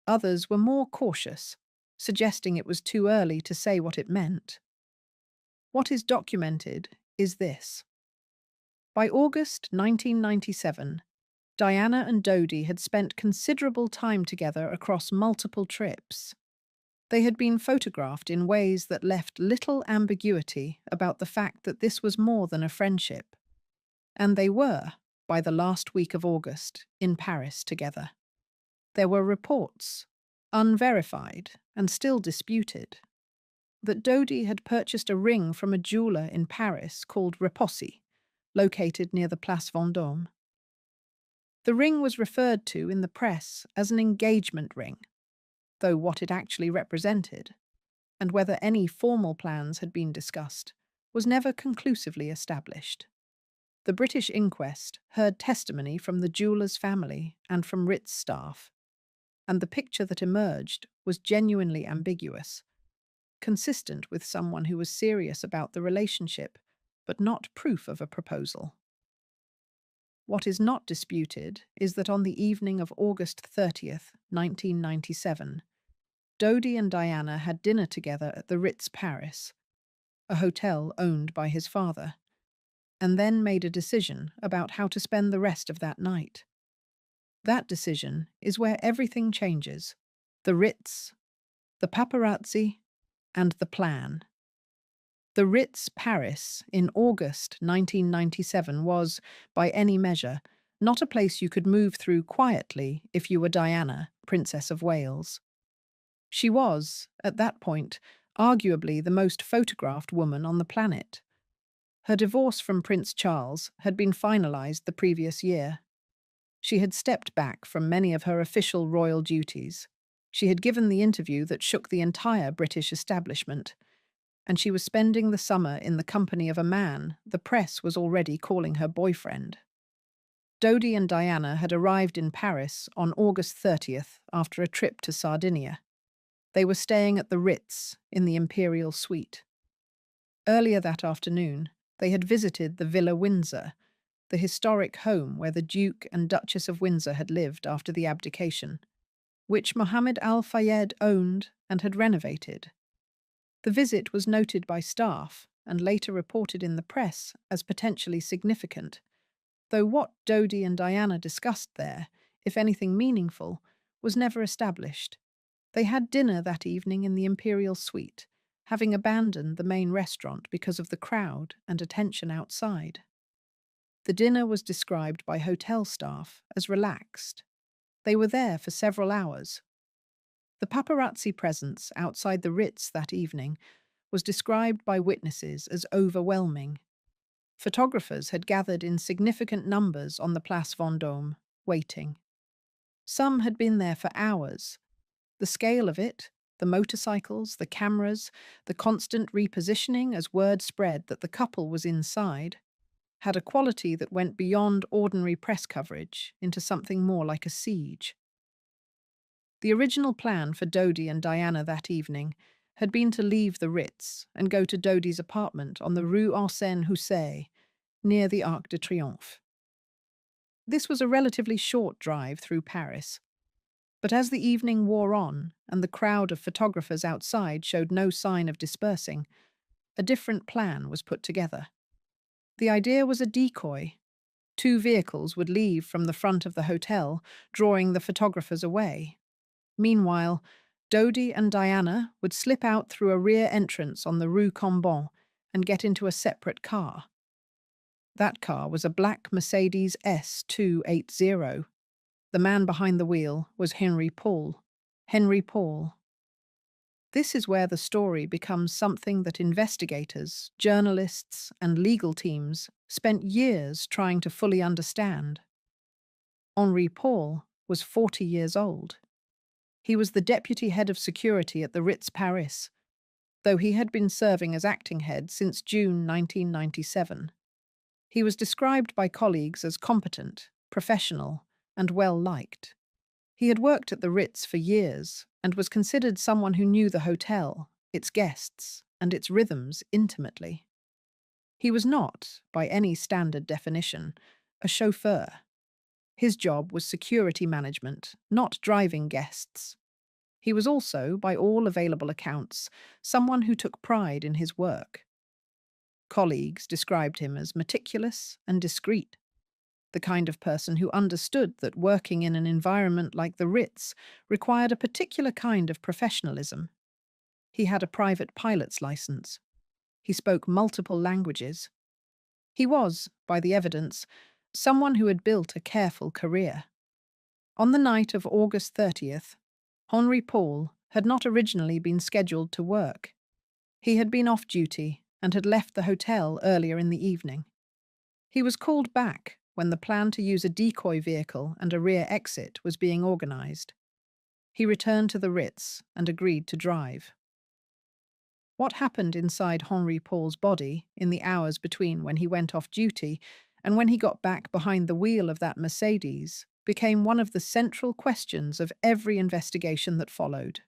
Others were more cautious, suggesting it was too early to say what it meant. What is documented is this. By August 1997, Diana and Dodi had spent considerable time together across multiple trips. They had been photographed in ways that left little ambiguity about the fact that this was more than a friendship. And they were, by the last week of August, in Paris together. There were reports, unverified and still disputed, that Dodi had purchased a ring from a jeweler in Paris called Repossi, located near the Place Vendôme. The ring was referred to in the press as an engagement ring, though what it actually represented, and whether any formal plans had been discussed, was never conclusively established. The British inquest heard testimony from the jeweller's family and from Ritz staff, and the picture that emerged was genuinely ambiguous, consistent with someone who was serious about the relationship, but not proof of a proposal. What is not disputed is that on the evening of August 30th, 1997, Dodi and Diana had dinner together at the Ritz Paris, a hotel owned by his father, and then made a decision about how to spend the rest of that night. That decision is where everything changes: the Ritz, the paparazzi, and the plan. The Ritz Paris in August 1997 was, by any measure, not a place you could move through quietly if you were Diana, Princess of Wales. She was, at that point, arguably the most photographed woman on the planet. Her divorce from Prince Charles had been finalized the previous year. She had stepped back from many of her official royal duties. She had given the interview that shook the entire British establishment, and she was spending the summer in the company of a man the press was already calling her boyfriend. Dodi and Diana had arrived in Paris on August 30th after a trip to Sardinia. They were staying at the Ritz in the Imperial Suite. Earlier that afternoon, they had visited the Villa Windsor, the historic home where the Duke and Duchess of Windsor had lived after the abdication, which Mohammed Al-Fayed owned and had renovated. The visit was noted by staff and later reported in the press as potentially significant, though what Dodi and Diana discussed there, if anything meaningful, was never established. They had dinner that evening in the Imperial Suite, having abandoned the main restaurant because of the crowd and attention outside. The dinner was described by hotel staff as relaxed. They were there for several hours. The paparazzi presence outside the Ritz that evening was described by witnesses as overwhelming. Photographers had gathered in significant numbers on the Place Vendôme, waiting. Some had been there for hours. The scale of it, the motorcycles, the cameras, the constant repositioning as word spread that the couple was inside, had a quality that went beyond ordinary press coverage into something more like a siege. The original plan for Dodi and Diana that evening had been to leave the Ritz and go to Dodi's apartment on the Rue Arsène Houssaye, near the Arc de Triomphe. This was a relatively short drive through Paris, but as the evening wore on and the crowd of photographers outside showed no sign of dispersing, a different plan was put together. The idea was a decoy. Two vehicles would leave from the front of the hotel, drawing the photographers away. Meanwhile, Dodi and Diana would slip out through a rear entrance on the Rue Cambon and get into a separate car. That car was a black Mercedes S280. The man behind the wheel was Henry Paul. Henry Paul. This is where the story becomes something that investigators, journalists, and legal teams spent years trying to fully understand. Henri Paul was 40 years old. He was the deputy head of security at the Ritz Paris, though he had been serving as acting head since June 1997. He was described by colleagues as competent, professional, and well-liked. He had worked at the Ritz for years and was considered someone who knew the hotel, its guests, and its rhythms intimately. He was not, by any standard definition, a chauffeur. His job was security management, not driving guests. He was also, by all available accounts, someone who took pride in his work. Colleagues described him as meticulous and discreet, the kind of person who understood that working in an environment like the Ritz required a particular kind of professionalism. He had a private pilot's license. He spoke multiple languages. He was, by the evidence, someone who had built a careful career. On the night of August 30th, Henri Paul had not originally been scheduled to work. He had been off duty and had left the hotel earlier in the evening. He was called back when the plan to use a decoy vehicle and a rear exit was being organized. He returned to the Ritz and agreed to drive. What happened inside Henri Paul's body in the hours between when he went off duty and when he got back behind the wheel of that Mercedes became one of the central questions of every investigation that followed.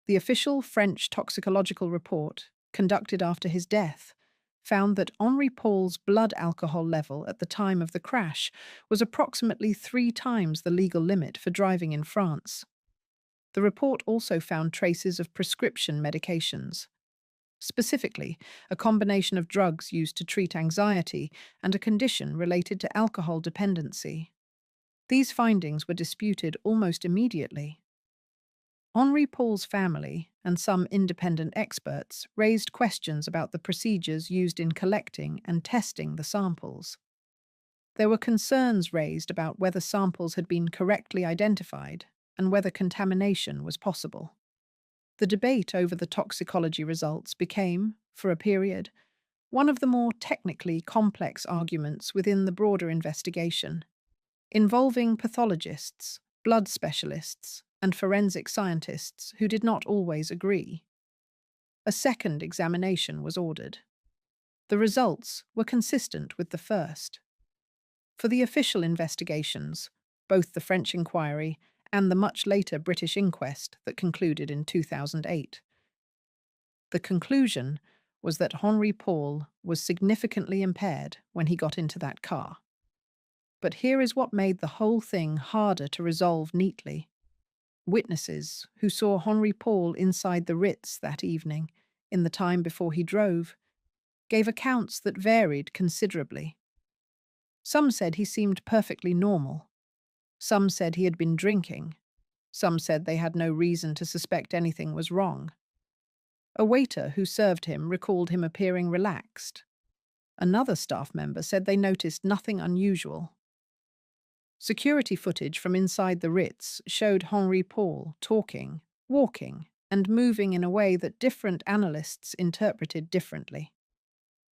The official French toxicological report, conducted after his death, found that Henri Paul's blood alcohol level at the time of the crash was approximately 3 times the legal limit for driving in France. The report also found traces of prescription medications, specifically a combination of drugs used to treat anxiety and a condition related to alcohol dependency. These findings were disputed almost immediately. Henri Paul's family and some independent experts raised questions about the procedures used in collecting and testing the samples. There were concerns raised about whether samples had been correctly identified and whether contamination was possible. The debate over the toxicology results became, for a period, one of the more technically complex arguments within the broader investigation, involving pathologists, blood specialists, and forensic scientists who did not always agree. A second examination was ordered. The results were consistent with the first. For the official investigations, both the French inquiry and the much later British inquest that concluded in 2008. The conclusion was that Henri Paul was significantly impaired when he got into that car. But here is what made the whole thing harder to resolve neatly. Witnesses who saw Henri Paul inside the Ritz that evening, in the time before he drove, gave accounts that varied considerably. Some said he seemed perfectly normal. Some said he had been drinking. Some said they had no reason to suspect anything was wrong. A waiter who served him recalled him appearing relaxed. Another staff member said they noticed nothing unusual. Security footage from inside the Ritz showed Henri Paul talking, walking, and moving in a way that different analysts interpreted differently.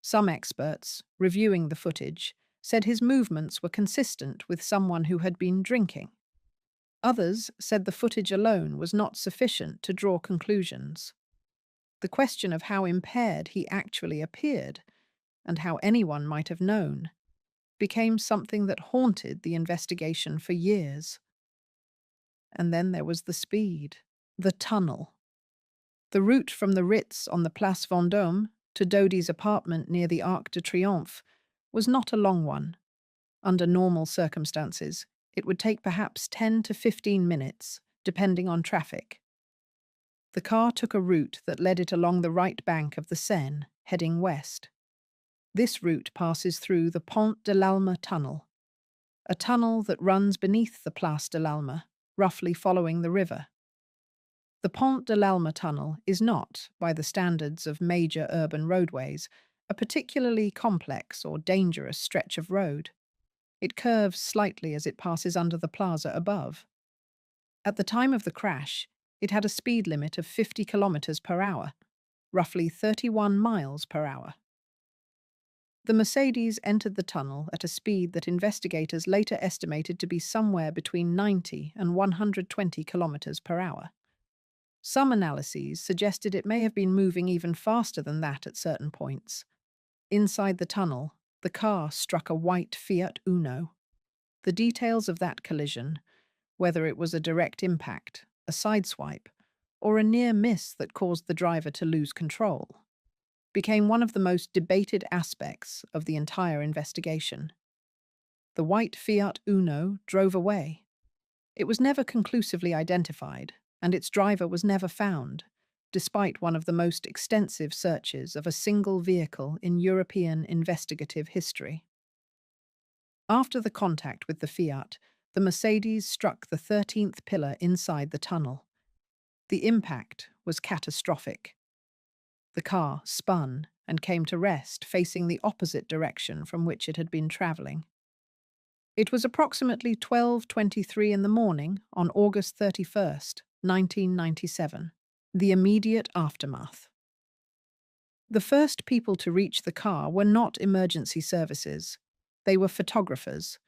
Some experts, reviewing the footage, said his movements were consistent with someone who had been drinking. Others said the footage alone was not sufficient to draw conclusions. The question of how impaired he actually appeared, and how anyone might have known, became something that haunted the investigation for years. And then there was the speed, the tunnel. The route from the Ritz on the Place Vendôme to Dodi's apartment near the Arc de Triomphe was not a long one. Under normal circumstances, it would take perhaps 10 to 15 minutes, depending on traffic. The car took a route that led it along the right bank of the Seine, heading west. This route passes through the Pont de l'Alma tunnel, a tunnel that runs beneath the Place de l'Alma, roughly following the river. The Pont de l'Alma tunnel is not, by the standards of major urban roadways, a particularly complex or dangerous stretch of road. It curves slightly as it passes under the plaza above. At the time of the crash, it had a speed limit of 50 kilometers per hour, roughly 31 miles per hour. The Mercedes entered the tunnel at a speed that investigators later estimated to be somewhere between 90 and 120 kilometers per hour. Some analyses suggested it may have been moving even faster than that at certain points. Inside the tunnel, the car struck a white Fiat Uno. The details of that collision, whether it was a direct impact, a sideswipe, or a near miss that caused the driver to lose control, became one of the most debated aspects of the entire investigation. The white Fiat Uno drove away. It was never conclusively identified, and its driver was never found, despite one of the most extensive searches of a single vehicle in European investigative history. After the contact with the Fiat, the Mercedes struck the 13th pillar inside the tunnel. The impact was catastrophic. The car spun and came to rest facing the opposite direction from which it had been traveling. It was approximately 12:23 in the morning on August 31st, 1997. The immediate aftermath. The first people to reach the car were not emergency services. They were photographers.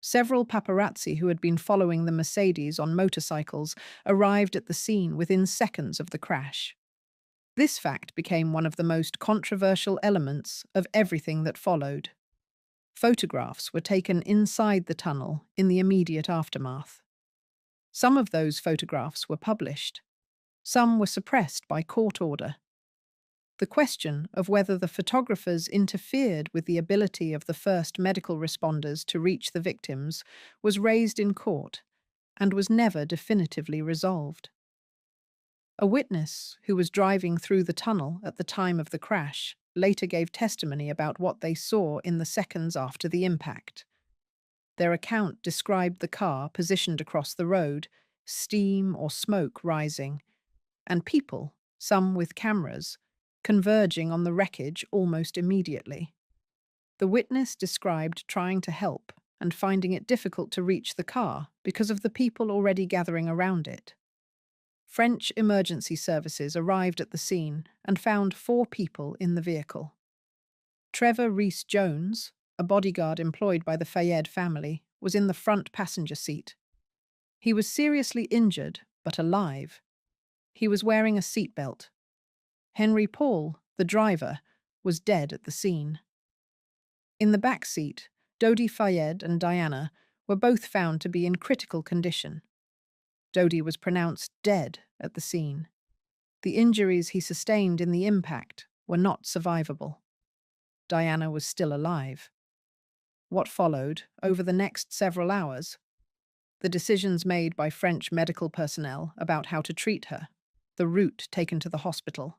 Several paparazzi who had been following the Mercedes on motorcycles arrived at the scene within seconds of the crash. This fact became one of the most controversial elements of everything that followed. Photographs were taken inside the tunnel in the immediate aftermath. Some of those photographs were published. Some were suppressed by court order. The question of whether the photographers interfered with the ability of the first medical responders to reach the victims was raised in court and was never definitively resolved. A witness who was driving through the tunnel at the time of the crash later gave testimony about what they saw in the seconds after the impact. Their account described the car positioned across the road, steam or smoke rising, and people, some with cameras, converging on the wreckage almost immediately. The witness described trying to help and finding it difficult to reach the car because of the people already gathering around it. French emergency services arrived at the scene and found 4 people in the vehicle. Trevor Rees-Jones, a bodyguard employed by the Fayed family, was in the front passenger seat. He was seriously injured, but alive. He was wearing a seatbelt. Henri Paul, the driver, was dead at the scene. In the back seat, Dodi Fayed and Diana were both found to be in critical condition. Dodi was pronounced dead at the scene. The injuries he sustained in the impact were not survivable. Diana was still alive. What followed, over the next several hours? The decisions made by French medical personnel about how to treat her, the route taken to the hospital,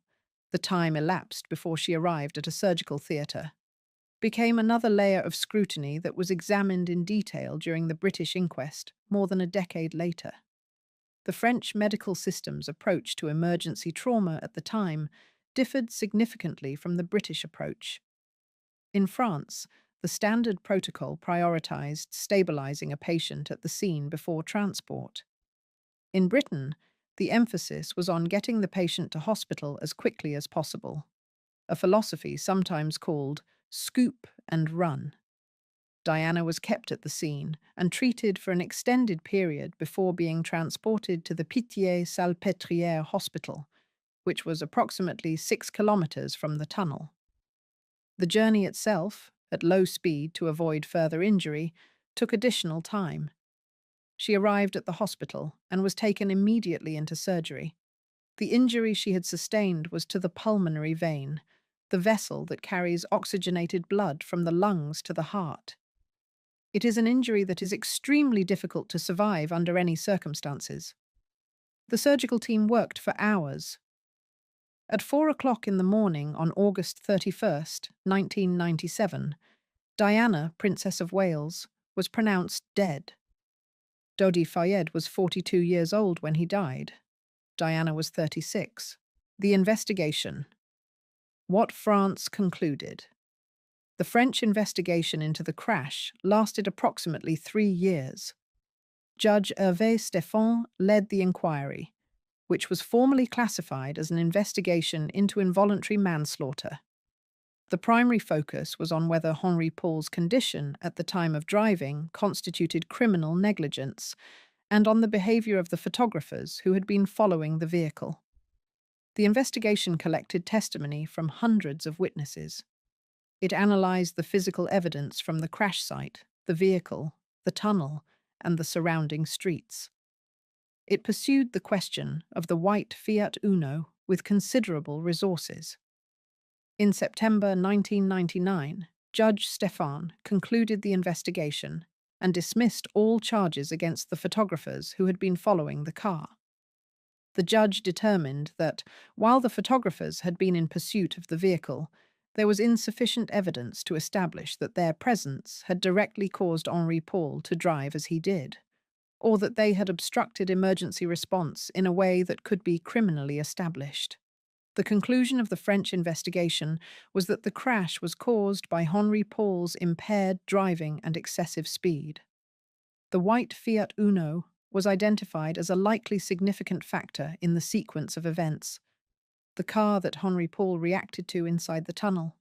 the time elapsed before she arrived at a surgical theatre, became another layer of scrutiny that was examined in detail during the British inquest more than a decade later. The French medical system's approach to emergency trauma at the time differed significantly from the British approach. In France, the standard protocol prioritized stabilizing a patient at the scene before transport. In Britain, the emphasis was on getting the patient to hospital as quickly as possible, a philosophy sometimes called scoop and run. Diana was kept at the scene and treated for an extended period before being transported to the Pitié-Salpêtrière hospital, which was approximately 6 kilometers from the tunnel. The journey itself, at low speed to avoid further injury, took additional time. She arrived at the hospital and was taken immediately into surgery. The injury she had sustained was to the pulmonary vein, the vessel that carries oxygenated blood from the lungs to the heart. It is an injury that is extremely difficult to survive under any circumstances. The surgical team worked for hours. At 4 o'clock in the morning on August 31st, 1997, Diana, Princess of Wales, was pronounced dead. Dodi Fayed was 42 years old when he died. Diana was 36. The investigation. What France concluded. The French investigation into the crash lasted approximately 3 years. Judge Hervé Stéphan led the inquiry, which was formally classified as an investigation into involuntary manslaughter. The primary focus was on whether Henri Paul's condition at the time of driving constituted criminal negligence, and on the behavior of the photographers who had been following the vehicle. The investigation collected testimony from hundreds of witnesses. It analyzed the physical evidence from the crash site, the vehicle, the tunnel, and the surrounding streets. It pursued the question of the white Fiat Uno with considerable resources. In September 1999, Judge Stéphan concluded the investigation and dismissed all charges against the photographers who had been following the car. The judge determined that, while the photographers had been in pursuit of the vehicle, there was insufficient evidence to establish that their presence had directly caused Henri Paul to drive as he did, or that they had obstructed emergency response in a way that could be criminally established. The conclusion of the French investigation was that the crash was caused by Henri Paul's impaired driving and excessive speed. The white Fiat Uno was identified as a likely significant factor in the sequence of events, the car that Henri Paul reacted to inside the tunnel.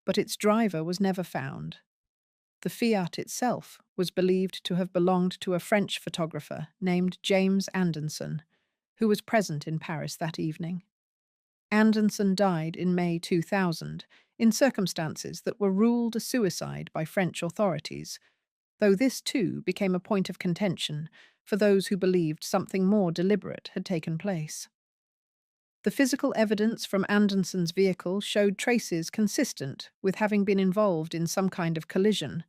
But its driver was never found. The Fiat itself was believed to have belonged to a French photographer named James Anderson, who was present in Paris that evening. Anderson died in May 2000 in circumstances that were ruled a suicide by French authorities, though this too became a point of contention for those who believed something more deliberate had taken place. The physical evidence from Anderson's vehicle showed traces consistent with having been involved in some kind of collision,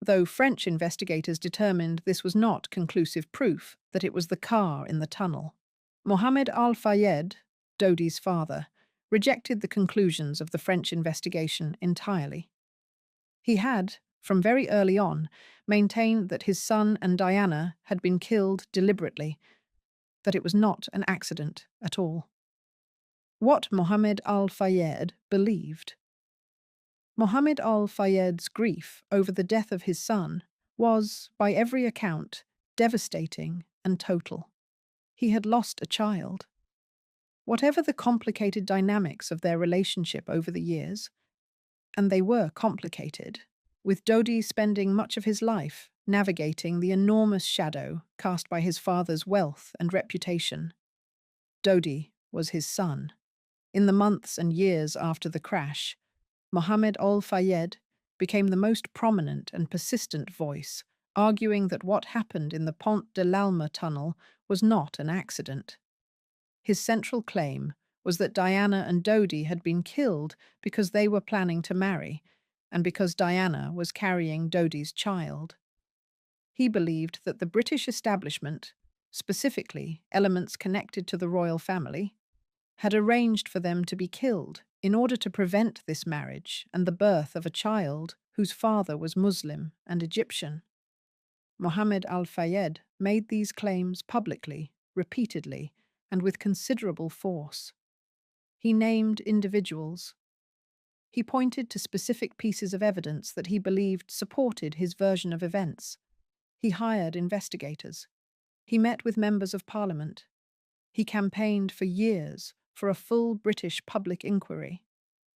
though French investigators determined this was not conclusive proof that it was the car in the tunnel. Mohamed Al-Fayed, Dodi's father, rejected the conclusions of the French investigation entirely. He had, from very early on, maintained that his son and Diana had been killed deliberately, that it was not an accident at all. What Mohamed Al-Fayed believed. Mohamed Al-Fayed's grief over the death of his son was, by every account, devastating and total. He had lost a child. Whatever the complicated dynamics of their relationship over the years, and they were complicated, with Dodi spending much of his life navigating the enormous shadow cast by his father's wealth and reputation. Dodi was his son. In the months and years after the crash, Mohamed Al-Fayed became the most prominent and persistent voice, arguing that what happened in the Pont de l'Alma tunnel was not an accident. His central claim was that Diana and Dodi had been killed because they were planning to marry, and because Diana was carrying Dodi's child. He believed that the British establishment, specifically elements connected to the royal family, had arranged for them to be killed in order to prevent this marriage and the birth of a child whose father was Muslim and Egyptian. Mohammed al-Fayed made these claims publicly, repeatedly, and with considerable force. He named individuals. He pointed to specific pieces of evidence that he believed supported his version of events. He hired investigators. He met with members of parliament. He campaigned for years for a full British public inquiry.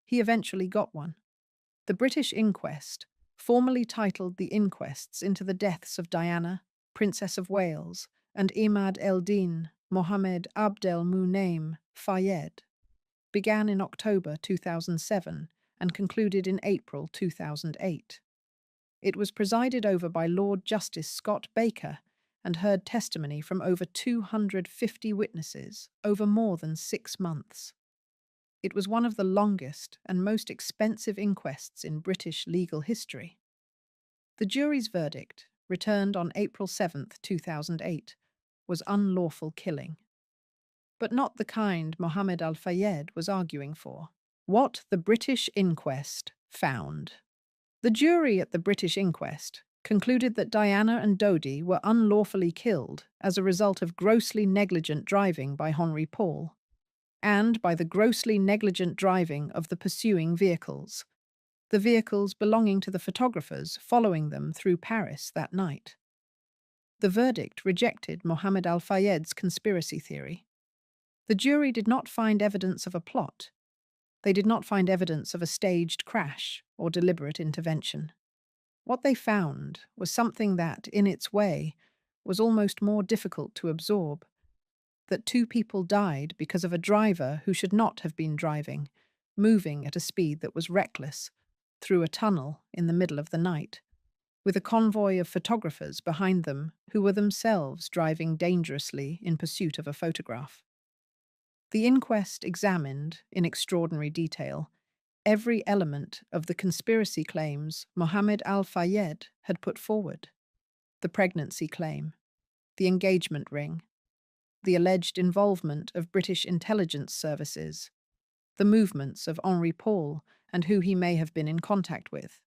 He eventually got one. The British inquest, formally titled the Inquests into the Deaths of Diana, Princess of Wales, and Imad el-Din Mohammed Abdel Munaim Fayed, began in October 2007 and concluded in April 2008. It was presided over by Lord Justice Scott Baker and heard testimony from over 250 witnesses over more than 6 months. It was one of the longest and most expensive inquests in British legal history. The jury's verdict, returned on April 7, 2008, was unlawful killing. But not the kind Mohammed al-Fayed was arguing for. What the British inquest found. The jury at the British inquest concluded that Diana and Dodi were unlawfully killed as a result of grossly negligent driving by Henry Paul, and by the grossly negligent driving of the pursuing vehicles, the vehicles belonging to the photographers following them through Paris that night. The verdict rejected Mohammed al-Fayed's conspiracy theory. The jury did not find evidence of a plot. They did not find evidence of a staged crash or deliberate intervention. What they found was something that, in its way, was almost more difficult to absorb: that 2 people died because of a driver who should not have been driving, moving at a speed that was reckless, through a tunnel in the middle of the night, with a convoy of photographers behind them who were themselves driving dangerously in pursuit of a photograph. The inquest examined, in extraordinary detail, every element of the conspiracy claims Mohammed al-Fayed had put forward: the pregnancy claim, the engagement ring, the alleged involvement of British intelligence services, the movements of Henri Paul and who he may have been in contact with,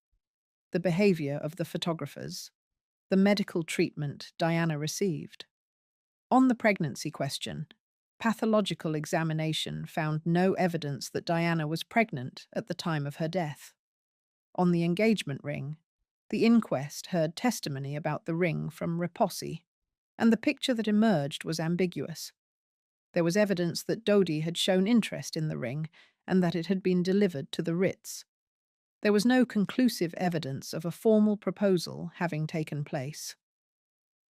the behaviour of the photographers, the medical treatment Diana received. On the pregnancy question, pathological examination found no evidence that Diana was pregnant at the time of her death. On the engagement ring, the inquest heard testimony about the ring from Repossi, and the picture that emerged was ambiguous. There was evidence that Dodi had shown interest in the ring and that it had been delivered to the Ritz. There was no conclusive evidence of a formal proposal having taken place.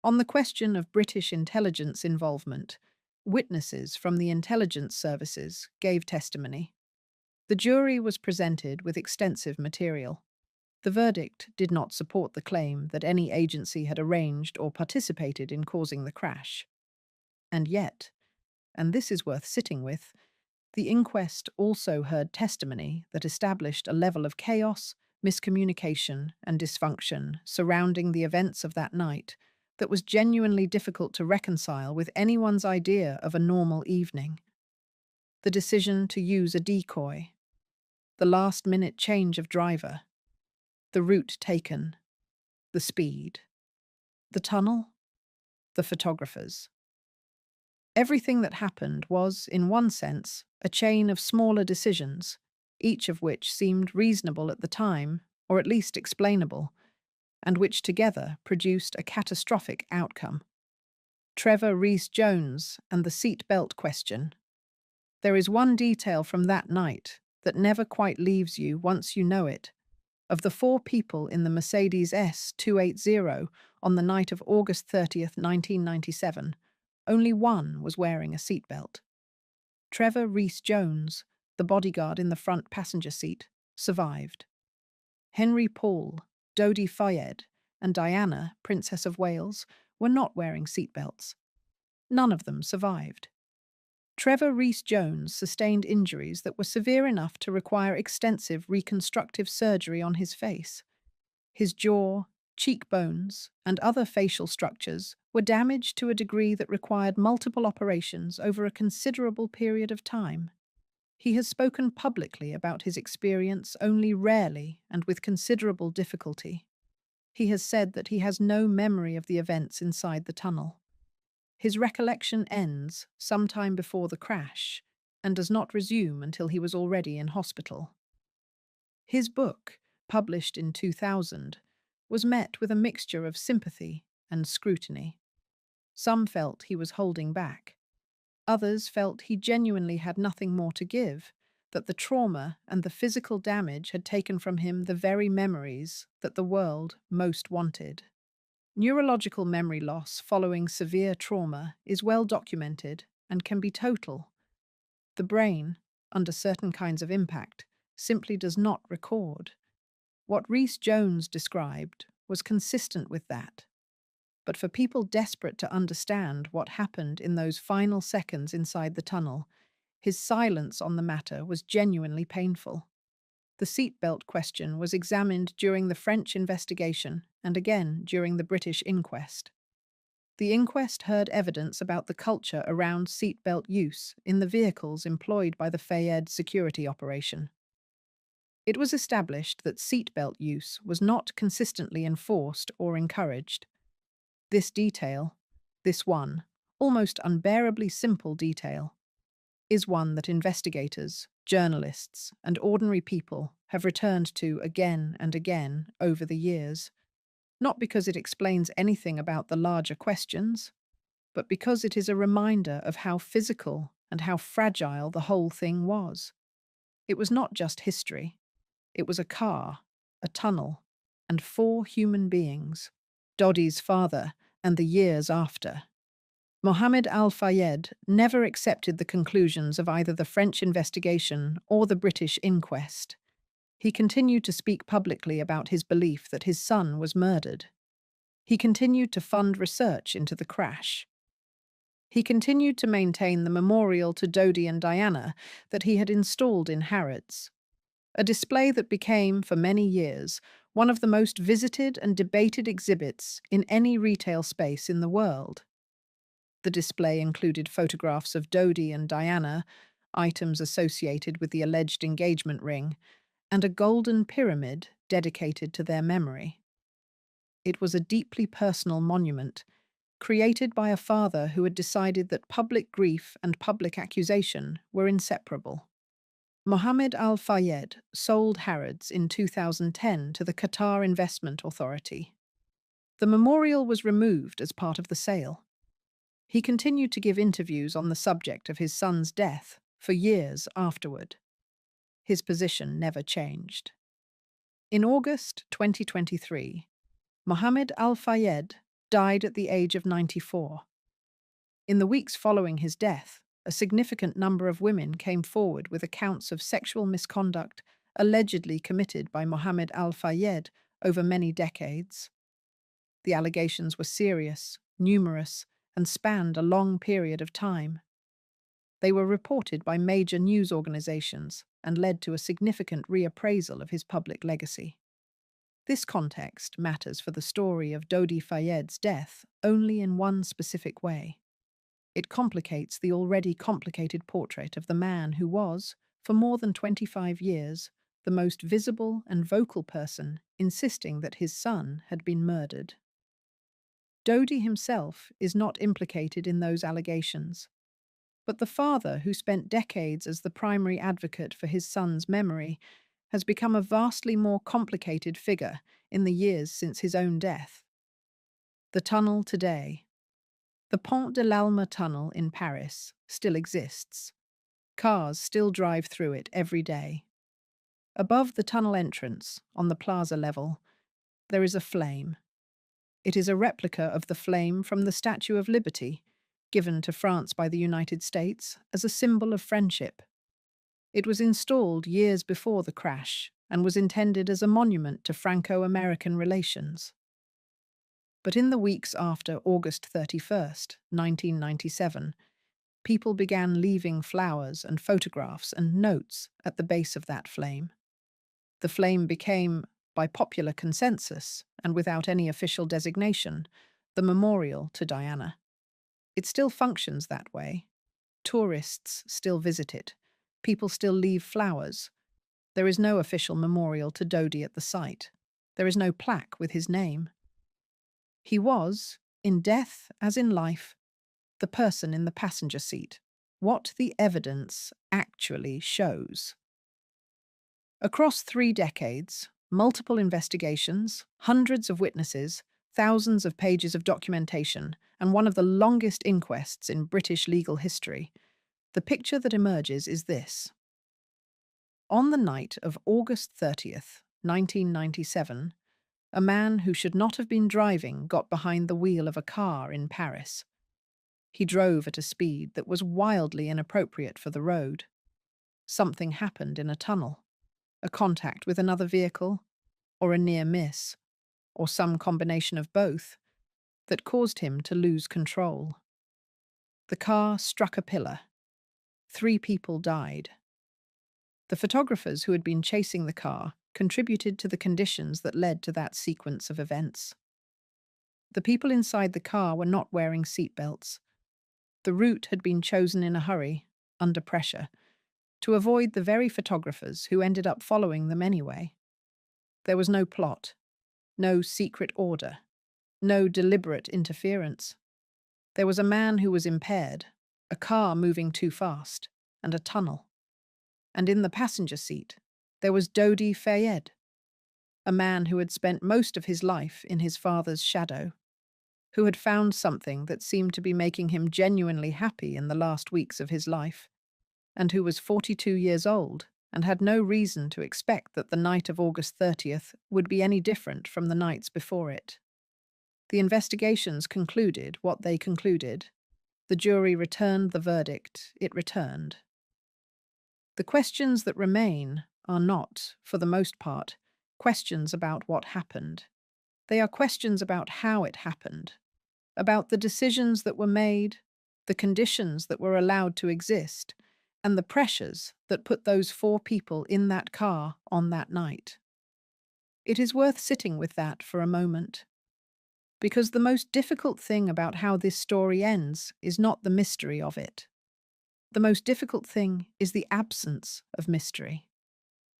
On the question of British intelligence involvement, witnesses from the intelligence services gave testimony. The jury was presented with extensive material. The verdict did not support the claim that any agency had arranged or participated in causing the crash. And yet, and this is worth sitting with, the inquest also heard testimony that established a level of chaos, miscommunication, and dysfunction surrounding the events of that night that was genuinely difficult to reconcile with anyone's idea of a normal evening. The decision to use a decoy, the last-minute change of driver, the route taken, the speed, the tunnel, the photographers. Everything that happened was, in one sense, a chain of smaller decisions, each of which seemed reasonable at the time, or at least explainable, and which together produced a catastrophic outcome. Trevor Rees-Jones and the seat belt question. There is one detail from that night that never quite leaves you once you know it. Of the 4 people in the Mercedes S280 on the night of August 30th, 1997, only one was wearing a seatbelt. Trevor Rees-Jones, the bodyguard in the front passenger seat, survived. Henry Paul, Dodi Fayed, and Diana, Princess of Wales, were not wearing seatbelts. None of them survived. Trevor Rees-Jones sustained injuries that were severe enough to require extensive reconstructive surgery on his face. His jaw, cheekbones, and other facial structures were damaged to a degree that required multiple operations over a considerable period of time. He has spoken publicly about his experience only rarely and with considerable difficulty. He has said that he has no memory of the events inside the tunnel. His recollection ends sometime before the crash and does not resume until he was already in hospital. His book, published in 2000, was met with a mixture of sympathy and scrutiny. Some felt he was holding back. Others felt he genuinely had nothing more to give, that the trauma and the physical damage had taken from him the very memories that the world most wanted. Neurological memory loss following severe trauma is well documented and can be total. The brain, under certain kinds of impact, simply does not record. What Rees-Jones described was consistent with that. But for people desperate to understand what happened in those final seconds inside the tunnel, his silence on the matter was genuinely painful. The seatbelt question was examined during the French investigation and again during the British inquest. The inquest heard evidence about the culture around seatbelt use in the vehicles employed by the Fayed security operation. It was established that seatbelt use was not consistently enforced or encouraged. This detail, this one, almost unbearably simple detail, is one that investigators, journalists, and ordinary people have returned to again and again over the years, not because it explains anything about the larger questions, but because it is a reminder of how physical and how fragile the whole thing was. It was not just history. It was a car, a tunnel, and 4 human beings, Dodi's father and the years after. Mohammed Al-Fayed never accepted the conclusions of either the French investigation or the British inquest. He continued to speak publicly about his belief that his son was murdered. He continued to fund research into the crash. He continued to maintain the memorial to Dodi and Diana that he had installed in Harrods, a display that became, for many years, one of the most visited and debated exhibits in any retail space in the world. The display included photographs of Dodi and Diana, items associated with the alleged engagement ring, and a golden pyramid dedicated to their memory. It was a deeply personal monument, created by a father who had decided that public grief and public accusation were inseparable. Mohammed Al-Fayed sold Harrods in 2010 to the Qatar Investment Authority. The memorial was removed as part of the sale. He continued to give interviews on the subject of his son's death for years afterward. His position never changed. In August 2023, Mohammed Al-Fayed died at the age of 94. In the weeks following his death, a significant number of women came forward with accounts of sexual misconduct allegedly committed by Mohammed Al-Fayed over many decades. The allegations were serious, numerous, and spanned a long period of time. They were reported by major news organizations and led to a significant reappraisal of his public legacy. This context matters for the story of Dodi Fayed's death only in one specific way. It complicates the already complicated portrait of the man who was, for more than 25 years, the most visible and vocal person insisting that his son had been murdered. Dodi himself is not implicated in those allegations, but the father, who spent decades as the primary advocate for his son's memory, has become a vastly more complicated figure in the years since his own death. The tunnel today. The Pont de l'Alma tunnel in Paris still exists. Cars still drive through it every day. Above the tunnel entrance, on the plaza level, there is a flame. It is a replica of the flame from the Statue of Liberty, given to France by the United States as a symbol of friendship. It was installed years before the crash and was intended as a monument to Franco-American relations. But in the weeks after August 31st, 1997, people began leaving flowers and photographs and notes at the base of that flame. The flame became, by popular consensus and without any official designation, the memorial to Diana. It still functions that way. Tourists still visit it. People still leave flowers. There is no official memorial to Dodi at the site. There is no plaque with his name. He was, in death as in life, the person in the passenger seat. What the evidence actually shows. Across 3 decades, multiple investigations, hundreds of witnesses, thousands of pages of documentation, and one of the longest inquests in British legal history, the picture that emerges is this. On the night of August 30th, 1997, a man who should not have been driving got behind the wheel of a car in Paris. He drove at a speed that was wildly inappropriate for the road. Something happened in a tunnel. A contact with another vehicle, or a near miss, or some combination of both, that caused him to lose control. The car struck a pillar. 3 people died. The photographers who had been chasing the car contributed to the conditions that led to that sequence of events. The people inside the car were not wearing seatbelts. The route had been chosen in a hurry, under pressure, to avoid the very photographers who ended up following them anyway. There was no plot, no secret order, no deliberate interference. There was a man who was impaired, a car moving too fast, and a tunnel. And in the passenger seat, there was Dodi Fayed, a man who had spent most of his life in his father's shadow, who had found something that seemed to be making him genuinely happy in the last weeks of his life, and who was 42 years old and had no reason to expect that the night of August 30th would be any different from the nights before it. The investigations concluded what they concluded. The jury returned the verdict it returned. The questions that remain are not, for the most part, questions about what happened. They are questions about how it happened, about the decisions that were made, the conditions that were allowed to exist, and the pressures that put those 4 people in that car on that night. It is worth sitting with that for a moment, because the most difficult thing about how this story ends is not the mystery of it. The most difficult thing is the absence of mystery.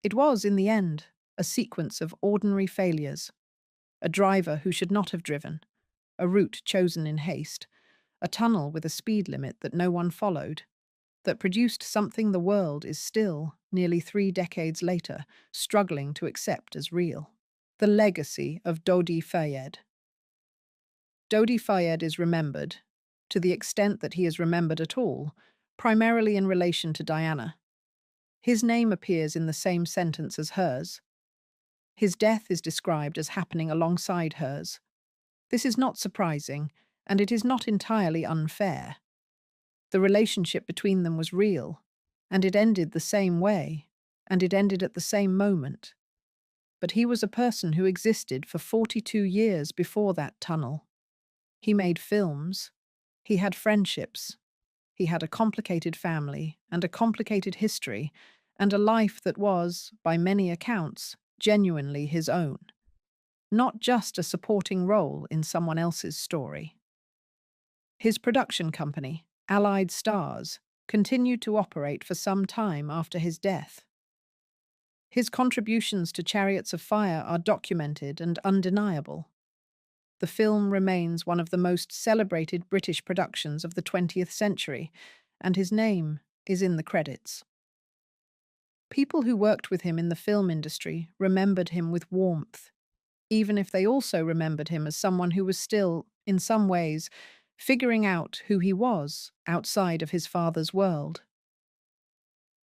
It was, in the end, a sequence of ordinary failures. A driver who should not have driven, a route chosen in haste, a tunnel with a speed limit that no one followed, that produced something the world is still, nearly 3 decades later, struggling to accept as real. The legacy of Dodi Fayed. Dodi Fayed is remembered, to the extent that he is remembered at all, primarily in relation to Diana. His name appears in the same sentence as hers. His death is described as happening alongside hers. This is not surprising, and it is not entirely unfair. The relationship between them was real, and it ended the same way, and it ended at the same moment. But he was a person who existed for 42 years before that tunnel. He made films. He had friendships. He had a complicated family and a complicated history, and a life that was, by many accounts, genuinely his own. Not just a supporting role in someone else's story. His production company, Allied Stars, continued to operate for some time after his death. His contributions to Chariots of Fire are documented and undeniable. The film remains one of the most celebrated British productions of the 20th century, and his name is in the credits. People who worked with him in the film industry remembered him with warmth, even if they also remembered him as someone who was still, in some ways, figuring out who he was outside of his father's world.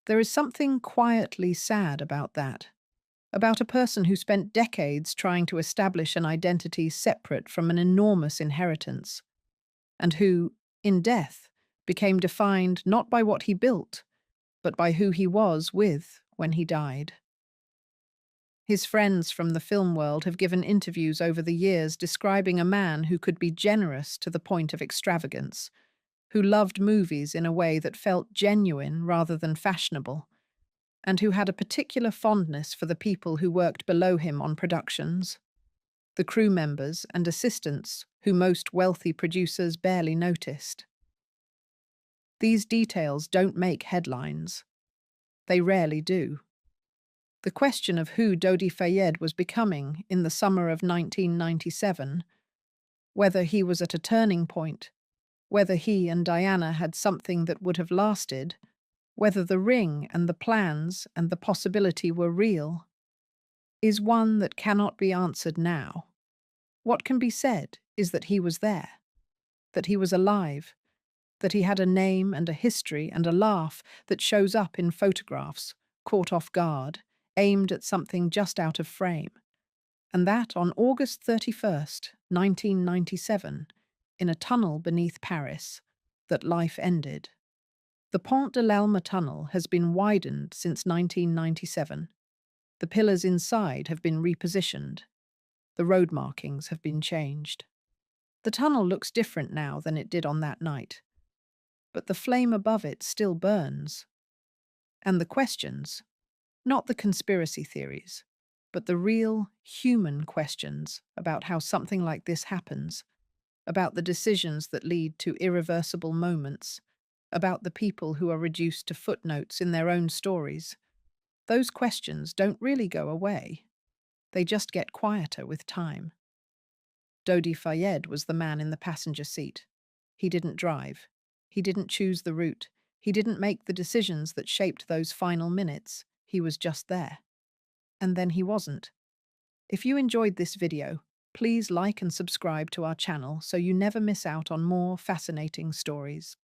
There is something quietly sad about that, about a person who spent decades trying to establish an identity separate from an enormous inheritance, and who, in death, became defined not by what he built, but by who he was with when he died. His friends from the film world have given interviews over the years describing a man who could be generous to the point of extravagance, who loved movies in a way that felt genuine rather than fashionable, and who had a particular fondness for the people who worked below him on productions, the crew members and assistants who most wealthy producers barely noticed. These details don't make headlines. They rarely do. The question of who Dodi Fayed was becoming in the summer of 1997, whether he was at a turning point, whether he and Diana had something that would have lasted, whether the ring and the plans and the possibility were real, is one that cannot be answered now. What can be said is that he was there, that he was alive, that he had a name and a history and a laugh that shows up in photographs, caught off guard, aimed at something just out of frame, and that on August 31st, 1997, in a tunnel beneath Paris, that life ended. The Pont de l'Alma tunnel has been widened since 1997. The pillars inside have been repositioned. The road markings have been changed. The tunnel looks different now than it did on that night, but the flame above it still burns. And the questions, not the conspiracy theories, but the real human questions about how something like this happens, about the decisions that lead to irreversible moments, about the people who are reduced to footnotes in their own stories. Those questions don't really go away. They just get quieter with time. Dodi Fayed was the man in the passenger seat. He didn't drive. He didn't choose the route. He didn't make the decisions that shaped those final minutes. He was just there. And then he wasn't. If you enjoyed this video, please like and subscribe to our channel so you never miss out on more fascinating stories.